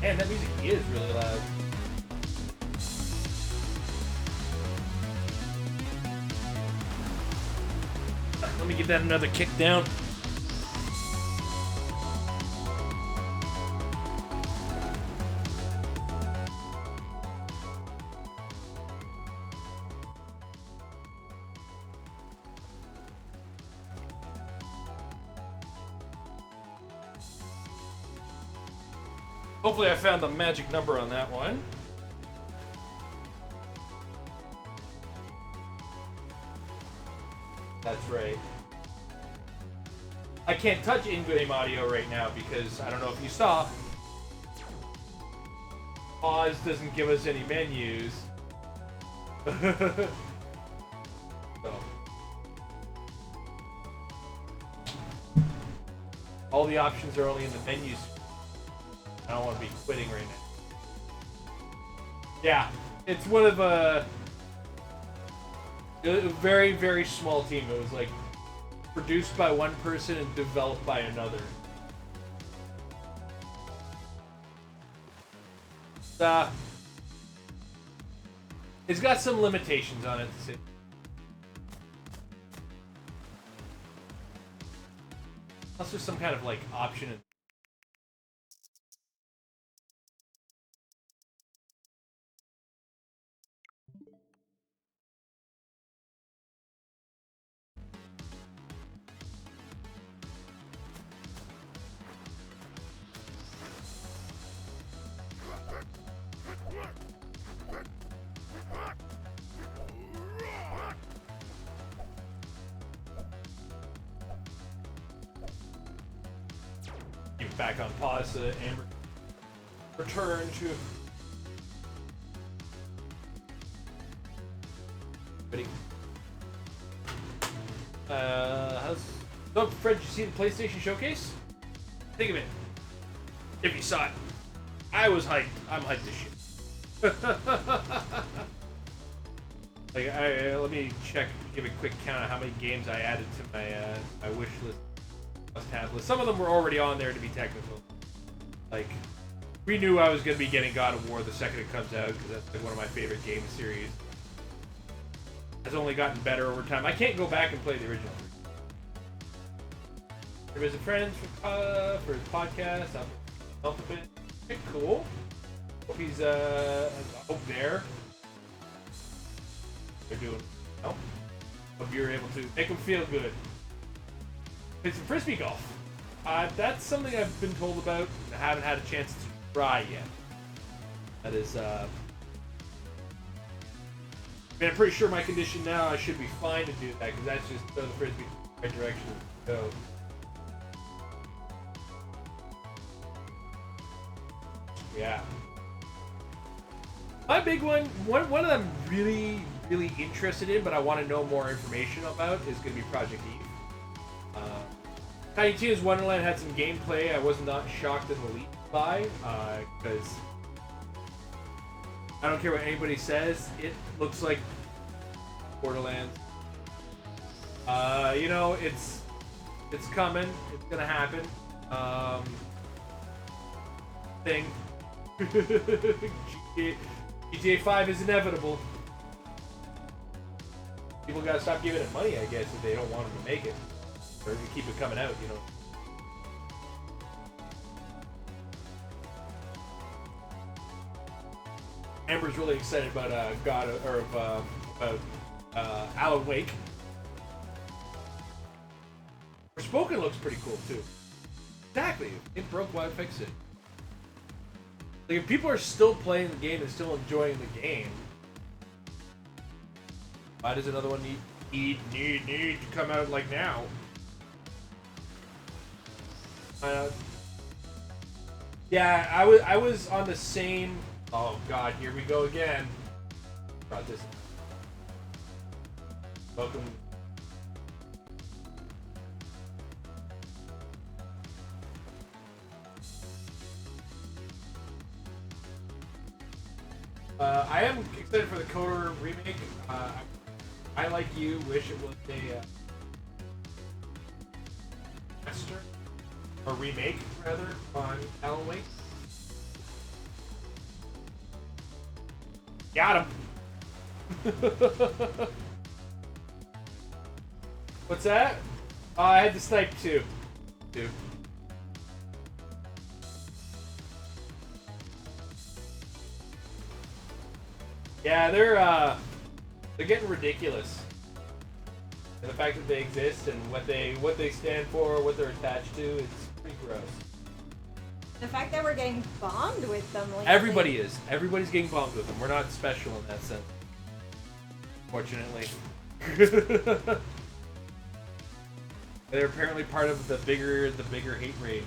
Man, that music is really loud. Let me give that another kick down. Hopefully I found the magic number on that one. That's right. I can't touch in-game audio right now because I don't know if you saw. Pause doesn't give us any menus. So. All the options are only in the menus. I don't want to be quitting right now. Yeah, it's one of a very, very small team. It was like produced by one person and developed by another. It's got some limitations on it to say. Plus there's some kind of like option in back on pause so that Amber return to. Ready? So, Fred, did you see the PlayStation Showcase? Think of it. If you saw it, I was hyped. I'm hyped as shit. Like, let me check, give a quick count of how many games I added to my wish list. Must-have list. Some of them were already on there to be technical. Like, we knew I was going to be getting God of War the second it comes out because that's like one of my favorite game series. It's only gotten better over time. I can't go back and play the original. There was a friend for his podcast. I'm helped a bit. Okay, cool. Hope he's I hope they're doing well. Hope you're able to make them feel good. Play some frisbee golf. That's something I've been told about. I haven't had a chance to try yet. That is, I mean, I'm pretty sure my condition now, I should be fine to do that because that's just throw the frisbee in the right direction to go. Yeah. My big one of them really interested in, but I want to know more information about is going to be Project Eve. Tiny Tina's Wonderland had some gameplay I was not shocked in the least by, because I don't care what anybody says, it looks like Borderlands. You know, it's coming, it's gonna happen. Thing. GTA 5 is inevitable. People gotta stop giving it money, I guess, if they don't want them to make it. Or to keep it coming out, you know. Amber's really excited about Alan Wake. Forspoken looks pretty cool too. Exactly. It broke, why fix it? Like, if people are still playing the game and still enjoying the game, why does another one need to come out like now? Yeah, I was on the same. Oh God, here we go again. Brought this. Welcome. I am excited for the Coder remake. I, like you, wish it was a master. Or remake, rather, on Alan Wake. Got him. What's that? I had to snipe too. Yeah, they're getting ridiculous. And the fact that they exist and what they stand for, what they're attached to, it's pretty gross. The fact that we're getting bombed with them. Like, Everybody is. Everybody's getting bombed with them. We're not special in that sense. Fortunately. They're apparently part of the bigger hate raid.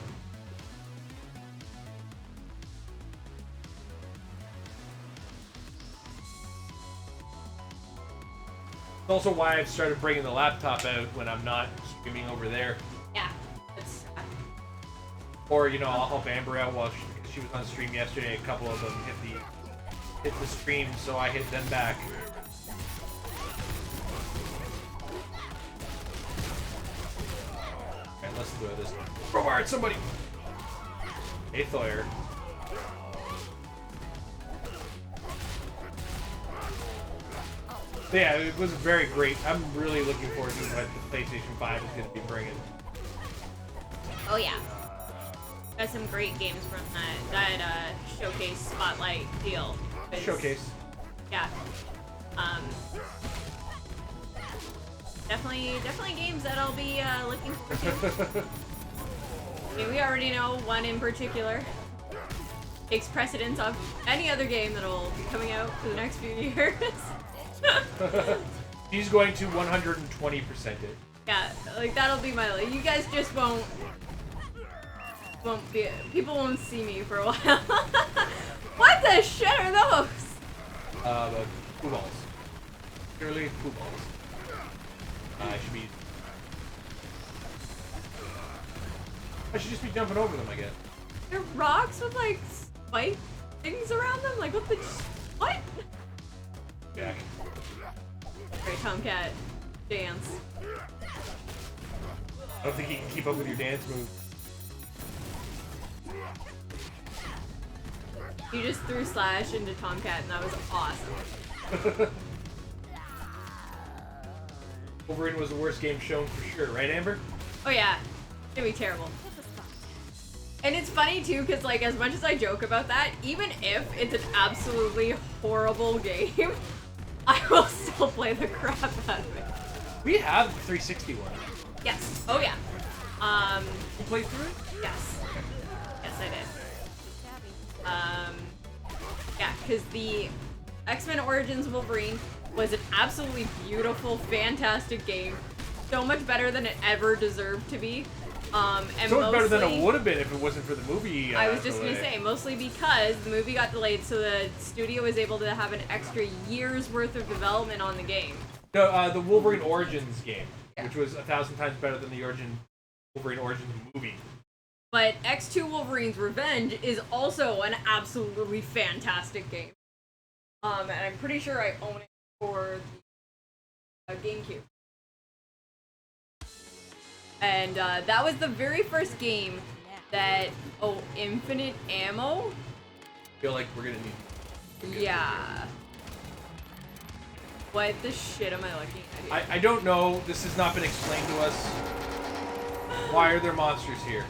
It's also why I've started bringing the laptop out when I'm not streaming over there. Yeah, it's sad. Or, you know, I'll help Amber out while she was on stream yesterday. A couple of them hit the stream, so I hit them back. Alright, let's do this. Crowbar at somebody! Hey, Thurs. Yeah, it was very great. I'm really looking forward to what the PlayStation 5 is going to be bringing. Oh yeah. Got some great games from that showcase spotlight deal. Showcase. Yeah. Definitely games that I'll be looking forward to. I mean, we already know one in particular takes precedence of any other game that'll be coming out for the next few years. He's going to 120% it. Yeah, like that'll be my. You guys just won't be. People won't see me for a while. What the shit are those? Poo balls. Purely poo balls. I should just be jumping over them, I guess. They're rocks with like spike things around them. Like what the? What? Jack. Great Tomcat dance. I don't think he can keep up with your dance move. You just threw Slash into Tomcat and that was awesome. Wolverine was the worst game shown for sure, right, Amber? Oh yeah, it's gonna be terrible. And it's funny too, because like as much as I joke about that, even if it's an absolutely horrible game, I will still play the crap out of it. We have the 360 one. Yes. Oh yeah. You played through it? Yes. Yes, I did. Yeah, because the X-Men Origins Wolverine was an absolutely beautiful, fantastic game. So much better than it ever deserved to be. And So much better than it mostly- would have been if it wasn't for the movie. I was just delay. gonna say, mostly because the movie got delayed, so the studio was able to have an extra year's worth of development on the game. No, the Wolverine Origins game, which was 1,000 times better than the Wolverine Origins movie. But X2 Wolverine's Revenge is also an absolutely fantastic game. And I'm pretty sure I own it for the GameCube. And that was the very first game that, infinite ammo? I feel like we're gonna need. Yeah. What the shit am I looking at here? I don't know. This has not been explained to us. Why are there monsters here?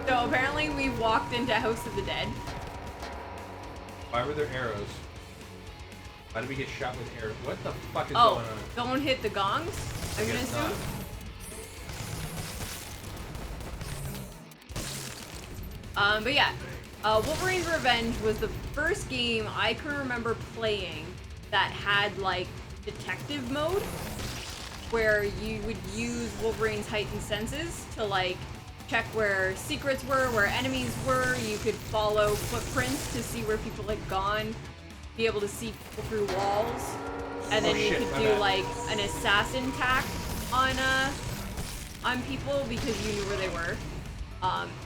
So apparently we walked into House of the Dead. Why were there arrows? Why did we get shot with arrows? What the fuck is going on? Don't hit the gongs, I'm gonna guess not. assume. But yeah, Wolverine's Revenge was the first game I can remember playing that had like detective mode, where you would use Wolverine's heightened senses to like check where secrets were, where enemies were. You could follow footprints to see where people had gone, be able to see people through walls, and then you could do like an assassin tack on people because you knew where they were.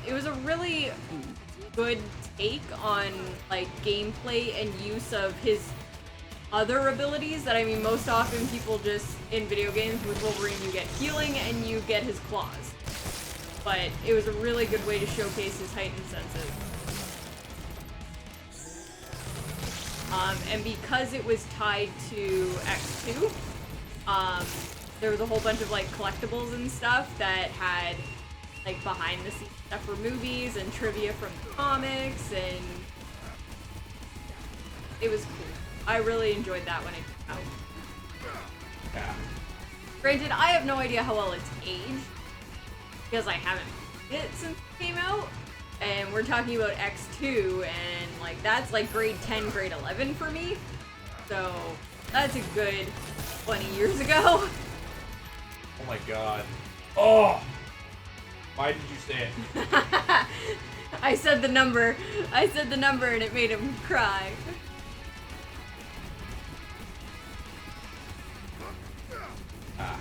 It was a really good take on like gameplay and use of his other abilities that, I mean, most often people just, in video games with Wolverine, you get healing and you get his claws. But it was a really good way to showcase his heightened senses. And because it was tied to X2, there was a whole bunch of like collectibles and stuff that had like behind the scenes stuff for movies and trivia from the comics, and it was cool. I really enjoyed that when it came out. Yeah. Granted, I have no idea how well it's aged because I haven't played it since it came out. And we're talking about X2, and like that's like grade 10, grade 11 for me. So that's a good 20 years ago. Oh my god. Oh! Why did you say it? I said the number. I said the number and it made him cry. Ah.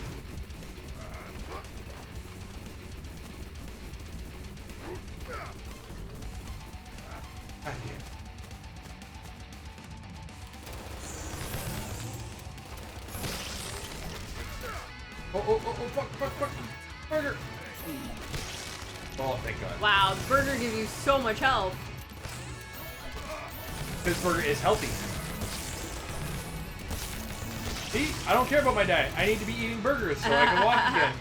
God damn. Oh, fuck. Burger. Oh, thank God. Wow, the burger gives you so much health. This burger is healthy. See? I don't care about my diet. I need to be eating burgers so I can walk again.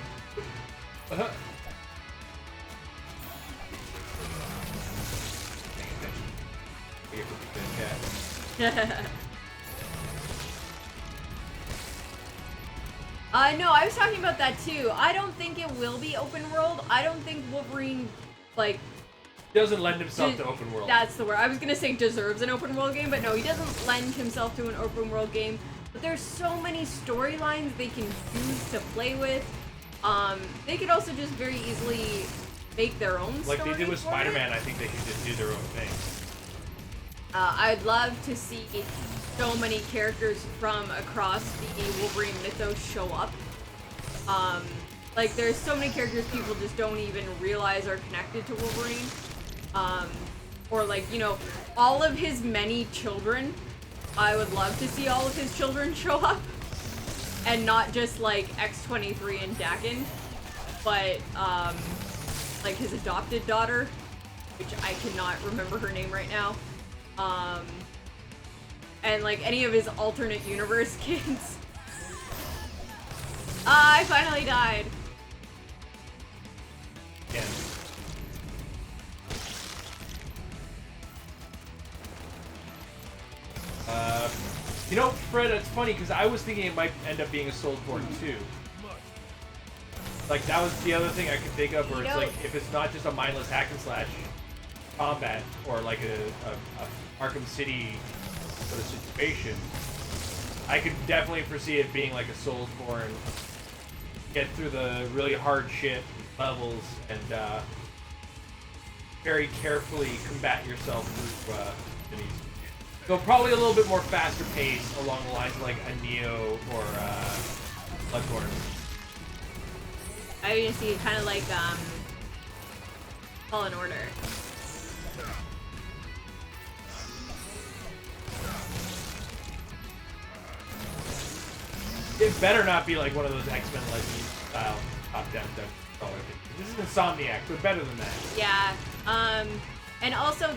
No, I was talking about that too. I don't think it will be open world. I don't think Wolverine, like... Doesn't lend himself to open world. That's the word. I was gonna say deserves an open world game, but no, he doesn't lend himself to an open world game. But there's so many storylines they can choose to play with. They could also just very easily make their own story. Like they did with Spider-Man, I think they could just do their own thing. I'd love to see so many characters from across the Wolverine mythos show up. Like there's so many characters people just don't even realize are connected to Wolverine. Or like, you know, all of his many children. I would love to see all of his children show up. And not just like X-23 and Dakin, but like his adopted daughter, which I cannot remember her name right now. And like any of his alternate universe kids. I finally died. Yeah. You know, Fred, it's funny because I was thinking it might end up being a Soulsborne 2. Like that was the other thing I could think of, where it's like if it's not just a mindless hack and slash combat or like a Arkham City sort of situation, I could definitely foresee it being like a Soulsborne. Get through the really hard shit levels and very carefully combat yourself through enemies. So probably a little bit more faster pace along the lines of like a Neo or Bloodborne. I would see it kind of like Fallen Order. It better not be like one of those X-Men Legends style top-down dungeon crawler things. This is Insomniac, but better than that. Yeah. And also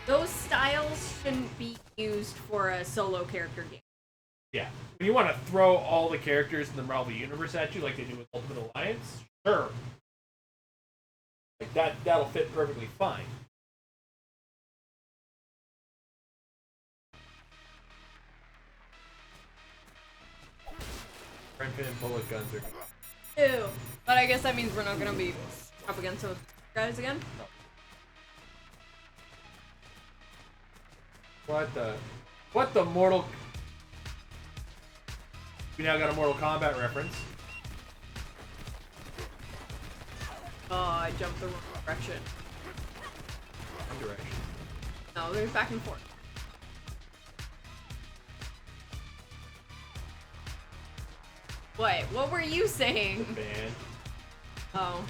those styles shouldn't be used for a solo character game. Yeah. When you want to throw all the characters in the Marvel Universe at you like they do with Ultimate Alliance, sure. Like that'll fit perfectly fine. Infinite bullet guns are... Ew. But I guess that means we're not gonna be up against those guys again. No. What the Mortal... We now got a Mortal Kombat reference. Oh, I jumped the wrong direction. One direction. No, there's back and forth. What were you saying? Band. Oh.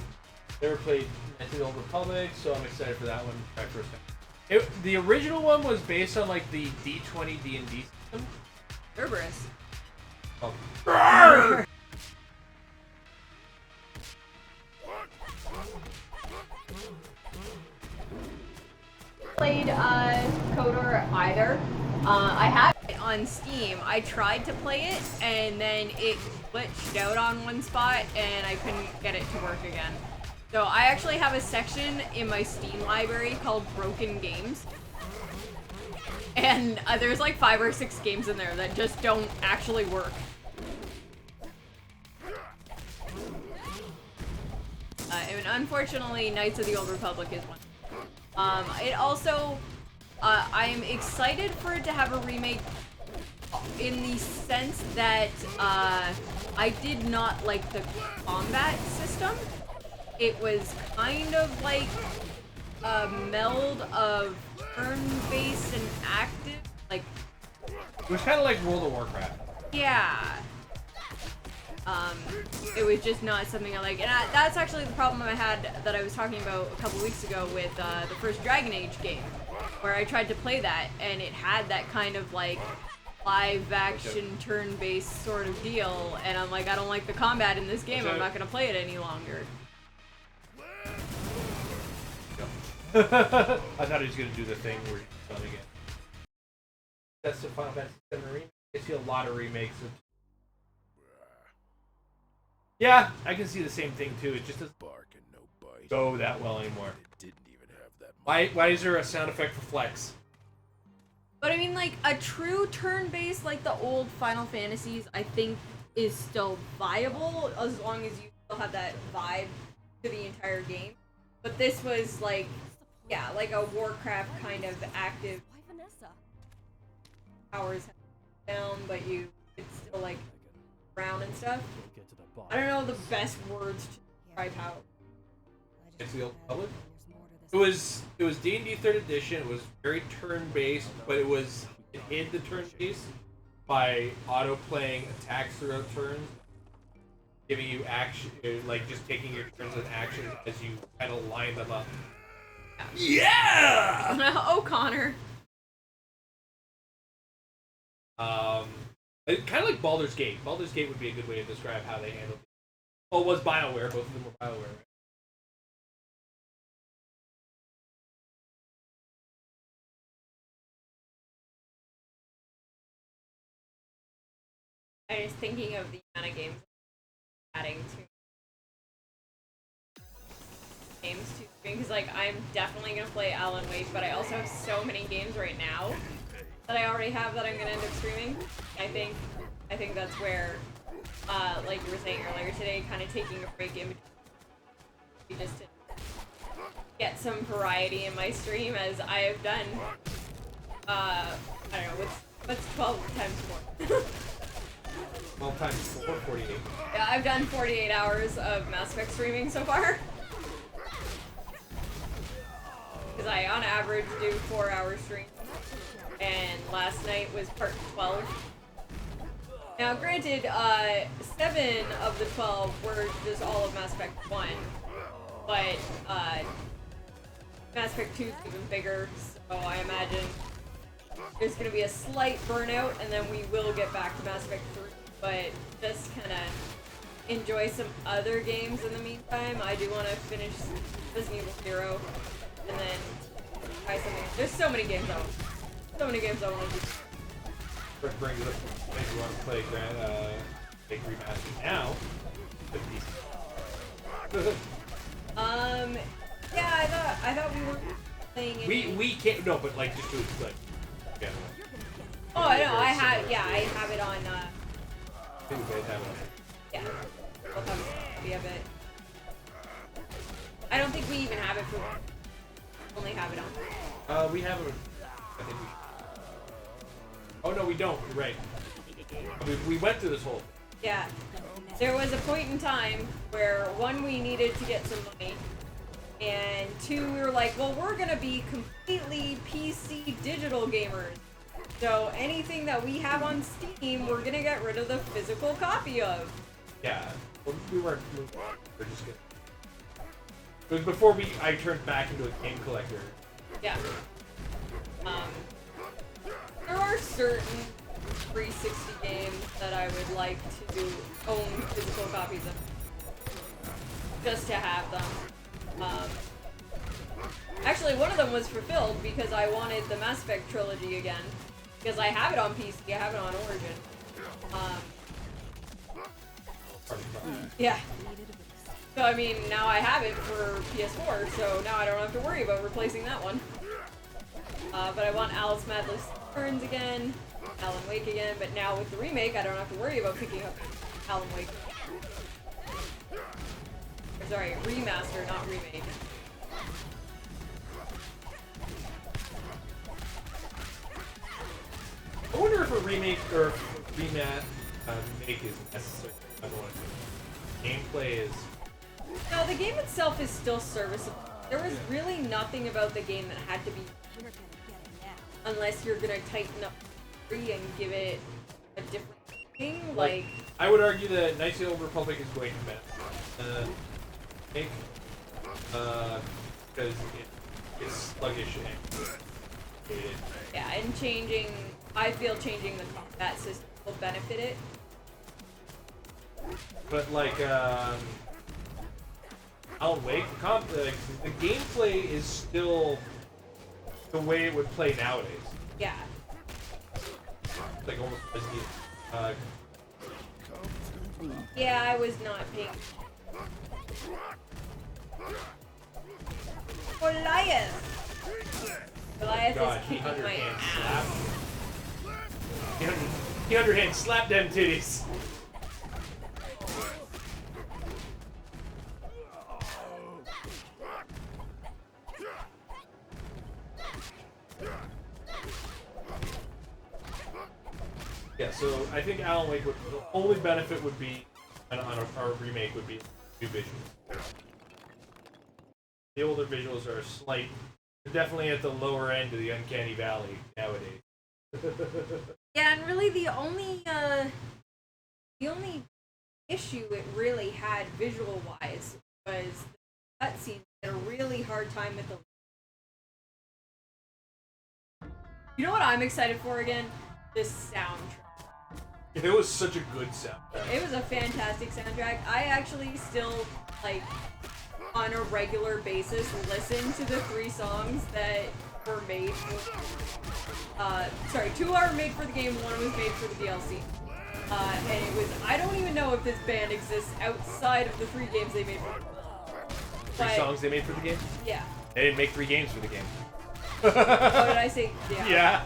Never played Knights of the Old Republic, so I'm excited for that one. My first time. The original one was based on like the D20 D&D system. Cerberus. Oh. Played Kotor either. I had it on Steam. I tried to play it, and then it glitched out on one spot, and I couldn't get it to work again. So I actually have a section in my Steam library called Broken Games. And there's like 5 or 6 games in there that just don't actually work. And unfortunately, Knights of the Old Republic is one. It also, I'm excited for it to have a remake in the sense that I did not like the combat system. It was kind of like a meld of turn-based and active, like... It was kind of like World of Warcraft. Yeah. It was just not something I like. And that's actually the problem I had that I was talking about a couple weeks ago with the first Dragon Age game, where I tried to play that, and it had that kind of, like, live-action, turn-based sort of deal, and I'm like, I don't like the combat in this game, I'm not going to play it any longer. I thought he was going to do the thing where he's done again. That's the Final Fantasy VII remake. I see a lot of remakes of... Yeah, I can see the same thing too. It just doesn't go that well anymore. It didn't even have that. Why is there a sound effect for flex? But I mean, like, a true turn-based, like the old Final Fantasies, I think is still viable, as long as you still have that vibe to the entire game. But this was like, yeah, like a Warcraft kind of active powers down, but you could still, like, round and stuff. I don't know the best words to describe how. It's the Old Republic. It was D&D 3rd edition. It was very turn-based, but it hid the turn-based by auto-playing attacks throughout turns, giving you action, like just taking your turns and actions as you kind of line them up. Yeah! Oh, Connor. Kind of like Baldur's Gate. Baldur's Gate would be a good way to describe how they handled it. Well, it was BioWare. Both of them were BioWare, right? I was thinking of the amount of games adding to games to because, like, I'm definitely gonna play Alan Wake, but I also have so many games right now that I already have that I'm gonna end up streaming. I think that's where, like you were saying earlier today, kind of taking a break in between just to get some variety in my stream, as I have done. I don't know what's 12 times 4. 12 times 4, 48. Yeah, I've done 48 hours of Mass Effect streaming so far. Because I, on average, do 4-hour streams. And last night was part 12. Now, granted, 7 of the 12 were just all of Mass Effect 1. But, Mass Effect 2 is even bigger, so I imagine there's going to be a slight burnout, and then we will get back to Mass Effect 3. But just kind of enjoy some other games in the meantime. I do want to finish Resident Evil 0, and then try something. There's so many games I want. So many games I want to do. Bring it up. Maybe you want to play Big Remastered now. Yeah, I thought we were playing it. We can't. No, but like just do it like. Yeah. Oh, I know. I have it on. I think we both have it. Yeah. Both have a copy of it. I don't think we even have it for. Only have it on. We have it. I think we. Oh no, we don't. You're right. We went through this whole. Yeah. There was a point in time where, 1, we needed to get some money, and 2, we were like, well, we're gonna be completely PC digital gamers. So anything that we have on Steam, we're gonna get rid of the physical copy of. Yeah. Well, we weren't just kidding. It was before I turned back into a game collector. Yeah. There are certain 360 games that I would like to own physical copies of. Just to have them. Actually, one of them was fulfilled because I wanted the Mass Effect trilogy again. Because I have it on PC, I have it on Origin. Yeah. So, I mean, now I have it for PS4, so now I don't have to worry about replacing that one. But I want Alice Madness Returns again, Alan Wake again, but now with the remake, I don't have to worry about picking up Alan Wake. Or, sorry, remaster, not remake. I wonder if a remake or remake is necessary. Gameplay is. No, the game itself is still serviceable. There was really nothing about the game that had to be, unless you're gonna tighten up free and give it a different thing. Like I would argue that Knights of the Old Republic is going to because it's sluggish and dated. yeah, and I feel changing the combat system will benefit it. But like Alan Wake, the gameplay is still the way it would play nowadays. Yeah. Like almost Resident Yeah, I was not paying. Goliath! Goliath God, is he kicking my underhand ass. slap. He underhand slap them titties. Yeah, so I think Alan Wake the only benefit would be on our remake would be new visuals. The older visuals are they're definitely at the lower end of the uncanny valley nowadays. Yeah, and really the only issue it really had visual-wise was the cutscenes had a really hard time with the. You know what I'm excited for again? This soundtrack. It was such a good soundtrack. It was a fantastic soundtrack. I actually still, like, on a regular basis, listen to the 3 songs that were made for, 2 are made for the game, 1 was made for the DLC. And it was, I don't even know if this band exists outside of the 3 games they made for the game. 3 songs they made for the game? Yeah. They didn't make 3 games for the game. What did I say? Yeah. Yeah.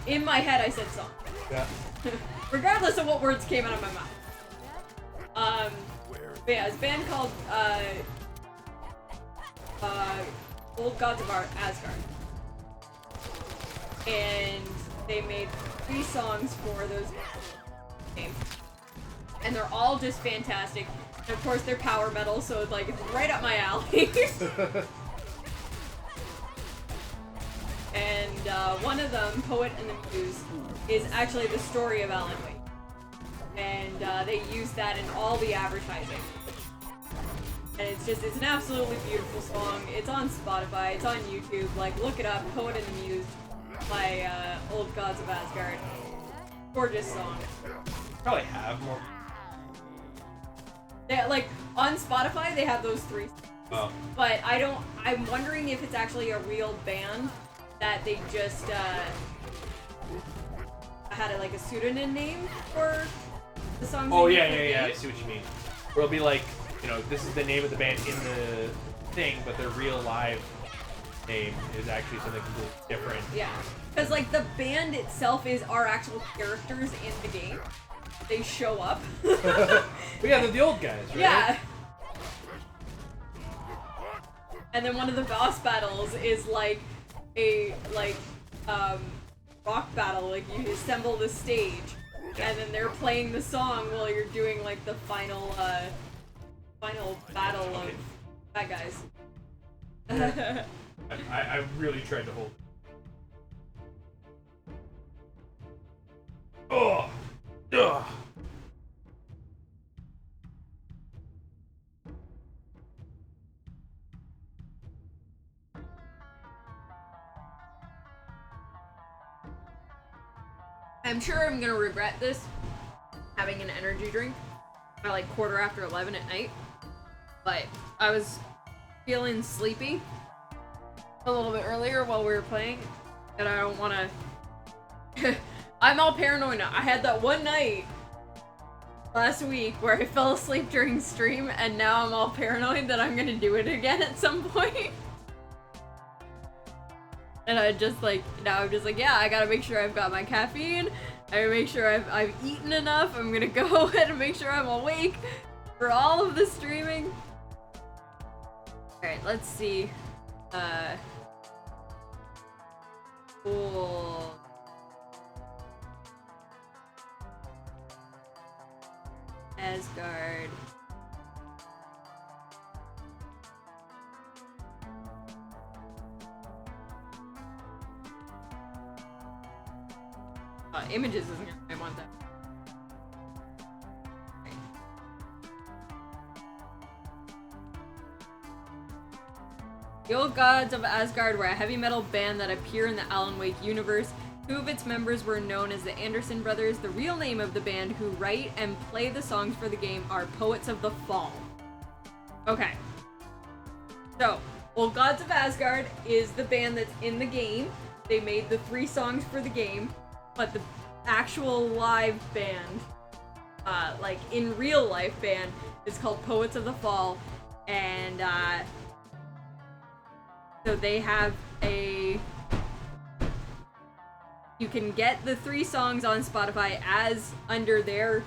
In my head, I said song. Yeah. Regardless of what words came out of my mouth. But yeah, it's a band called, Old Gods of Asgard. And they made 3 songs for those games. And they're all just fantastic. And of course, they're power metal, so it's like, it's right up my alley. And one of them, Poet and the Muse, is actually the story of Alan Wake. And they use that in all the advertising. And it's an absolutely beautiful song. It's on Spotify, it's on YouTube, like, look it up, Poet and the Muse by Old Gods of Asgard. Gorgeous song. Probably have more. They, like, on Spotify, they have those 3 songs. Oh. But I'm wondering if it's actually a real band that they just had a pseudonym name for the songs. Oh yeah, I see what you mean. Where it'll be like, this is the name of the band in the thing, but their real live name is actually something completely different. Yeah, because like the band itself are actual characters in the game. They show up. But yeah, they're the old guys, right? Yeah. And then one of the boss battles is like a rock battle. Like you assemble the stage, and then they're playing the song while you're doing like the final battle of bad guys. I really tried to hold it. Oh! Ugh! I'm sure I'm gonna regret this, having an energy drink at like 11:15 at night. But I was feeling sleepy, a little bit earlier while we were playing, and I don't want to. I'm all paranoid now. I had that one night last week where I fell asleep during stream, and now I'm all paranoid that I'm gonna do it again at some point. And I'm just like, yeah, I gotta make sure I've got my caffeine. I gotta make sure I've eaten enough. I'm gonna go ahead and make sure I'm awake for all of the streaming. Alright, let's see. Cool. Asgard. Images isn't gonna, I want that. Right. The Old Gods of Asgard were a heavy metal band that appear in the Alan Wake universe. Two of its members were known as the Anderson Brothers. The real name of the band who write and play the songs for the game are Poets of the Fall. Okay. So, Old Gods of Asgard is the band that's in the game. They made the 3 songs for the game, but the actual live band, like in real life band, is called Poets of the Fall, and so they have a. You can get the 3 songs on Spotify as under their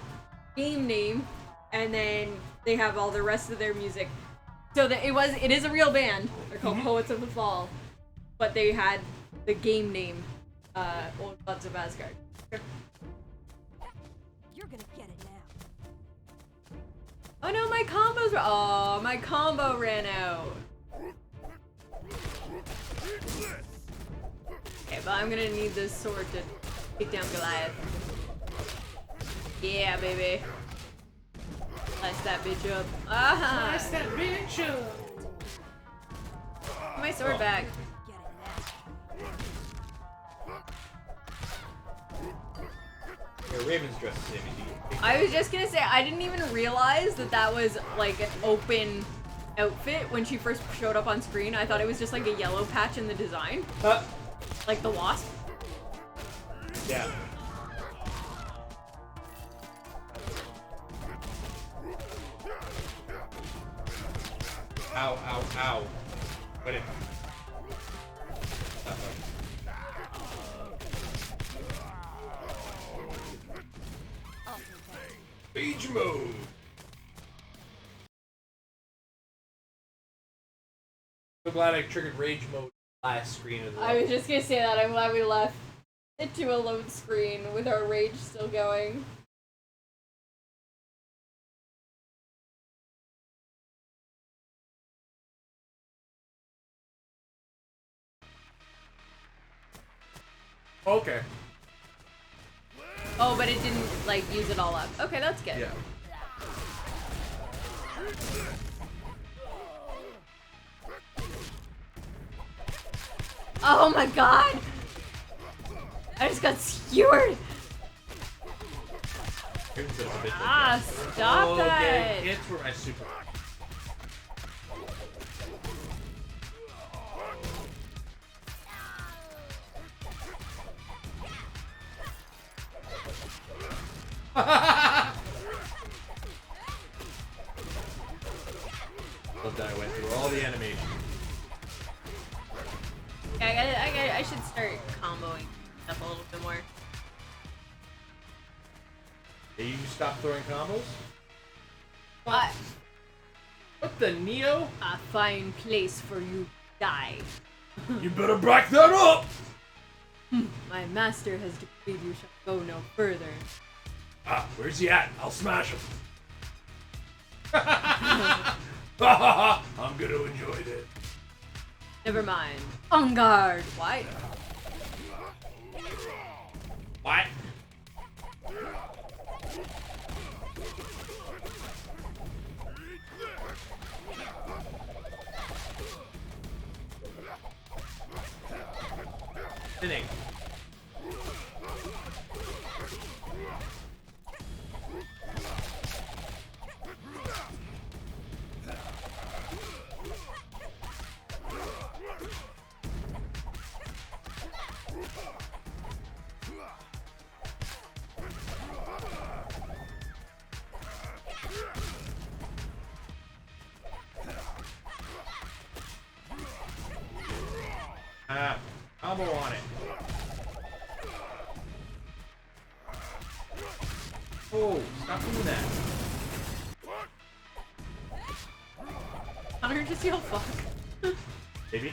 game name, and then they have all the rest of their music. So that it is a real band. They're called Poets of the Fall, but they had the game name, Old Gods of Asgard. You're gonna get it now. Oh no, my combos were. Oh, my combo ran out. Okay, but I'm gonna need this sword to take down Goliath. Yeah, baby. Slice that bitch up. Ah! Slice that bitch up. Put my sword back. Yeah, Raven's dressed the same as you. I was just gonna say, I didn't even realize that was like an open outfit when she first showed up on screen. I thought it was just like a yellow patch in the design. Like the wasp. Yeah. Ow, ow, ow. Wait a minute. Rage mode. So glad I triggered rage mode last screen of the I was just gonna say that. I'm glad we left it to a load screen with our rage still going. Okay. Oh, but it didn't like use it all up. Okay, that's good. Yeah. Oh my god! I just got skewered! Ah, stop that! Okay, it's for my super. Love that I went through all the animation. Yeah, I should start comboing stuff a little bit more. Did you stop throwing combos? What the Neo? A fine place for you to die. You better back that up! My master has decreed you shall go no further. Ah, where's he at? I'll smash him. I'm gonna enjoy this. Never mind. On guard. Why? What? Inning. Oh, stop doing that. Connor just yelled fuck. Maybe.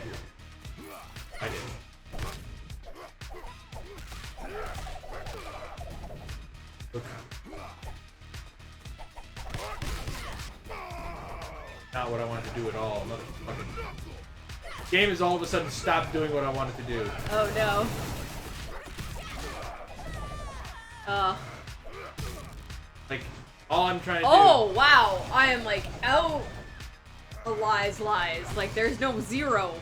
I did. Okay. Not what I wanted to do at all. Motherfucking game has all of a sudden stopped doing what I wanted to do. Oh no. Like, all I'm trying to Oh wow, I am like out. Lies. Like there's no zero.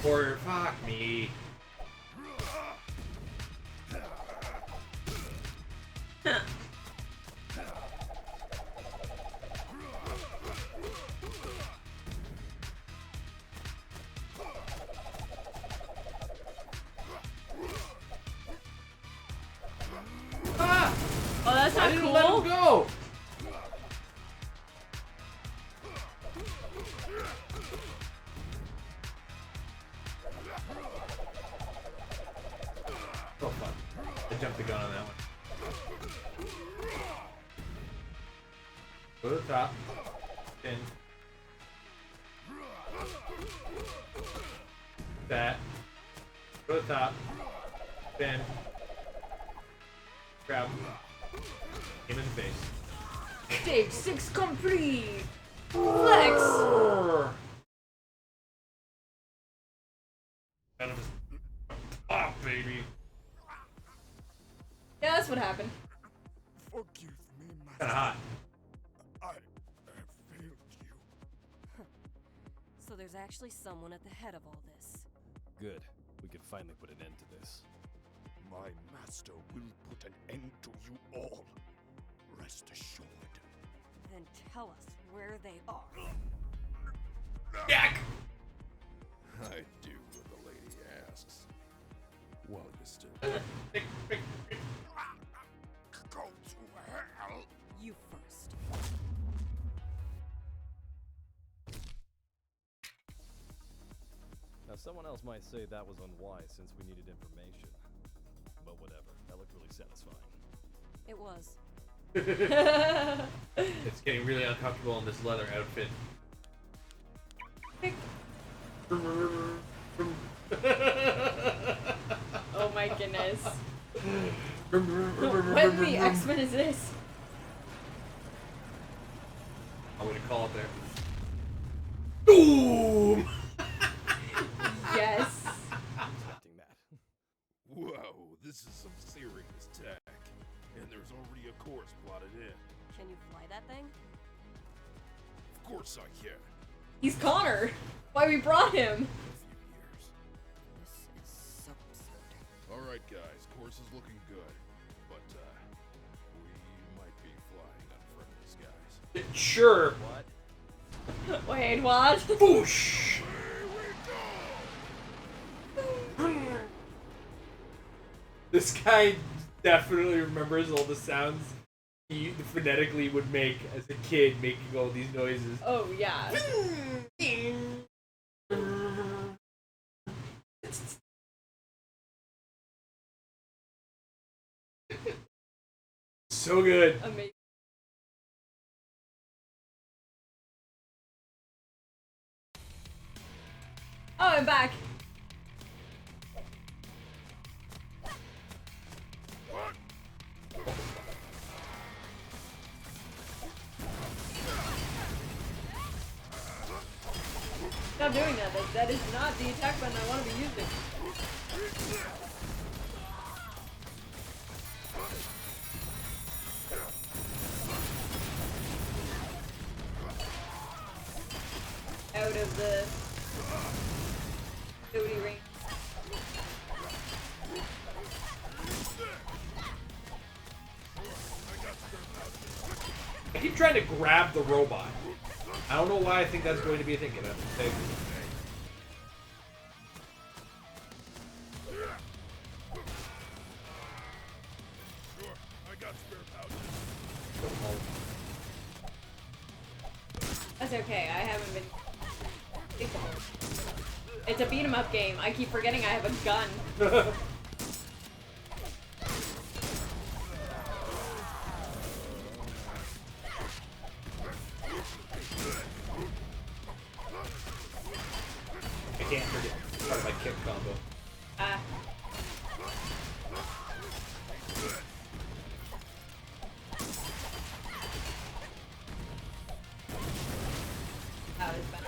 Or fuck me. Ah! Oh, that's Why not didn't cool. it let him go? Oh fuck. I jumped the gun on that one. Go to the top. Pin. That. Go to the top. Pin. Grab him. Him in the face. Stage 6 complete. Flex. Out of his top, baby. Yeah, that's what happened. Forgive me, Kinda master. hot. I have failed you. So there's actually someone at the head of all this. Good. We can finally put an end to this. My master will put an end to you all. Rest assured. Then tell us where they are. Yak! I do what the lady asks. While you're still go to hell. You first. Now, someone else might say that was unwise since we needed information. But whatever. That looked really satisfying. It was. It's getting really uncomfortable in this leather outfit. Oh my goodness. What in the X-Men is this? I'm gonna call it there. Boom! Yes. Expecting that. Whoa, this is some serious tech. And there's already a course plotted in. Can you fly that thing? Of course I can. He's Connor. Why we brought him? In a few years. This is so absurd. Alright guys, course is looking good. But we might be flying unfriendly skies. Sure. What? Wait, what? Boosh! This guy definitely remembers all the sounds he phonetically would make as a kid, making all these noises. Oh yeah. So good. Amazing. Oh, I'm back. Stop doing that. That is not the attack button I want to be using. Out of the Cody range. I keep trying to grab the robot. I don't know why I think that's going to be a thing. Sure, I got spare pouches. That's okay, I haven't been... It's a beat 'em up game. I keep forgetting I have a gun. I can't forget part of my kick combo. Ah. That was better.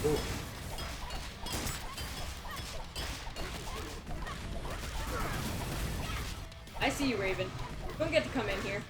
Ooh. I see you, Raven. Don't get to come in here.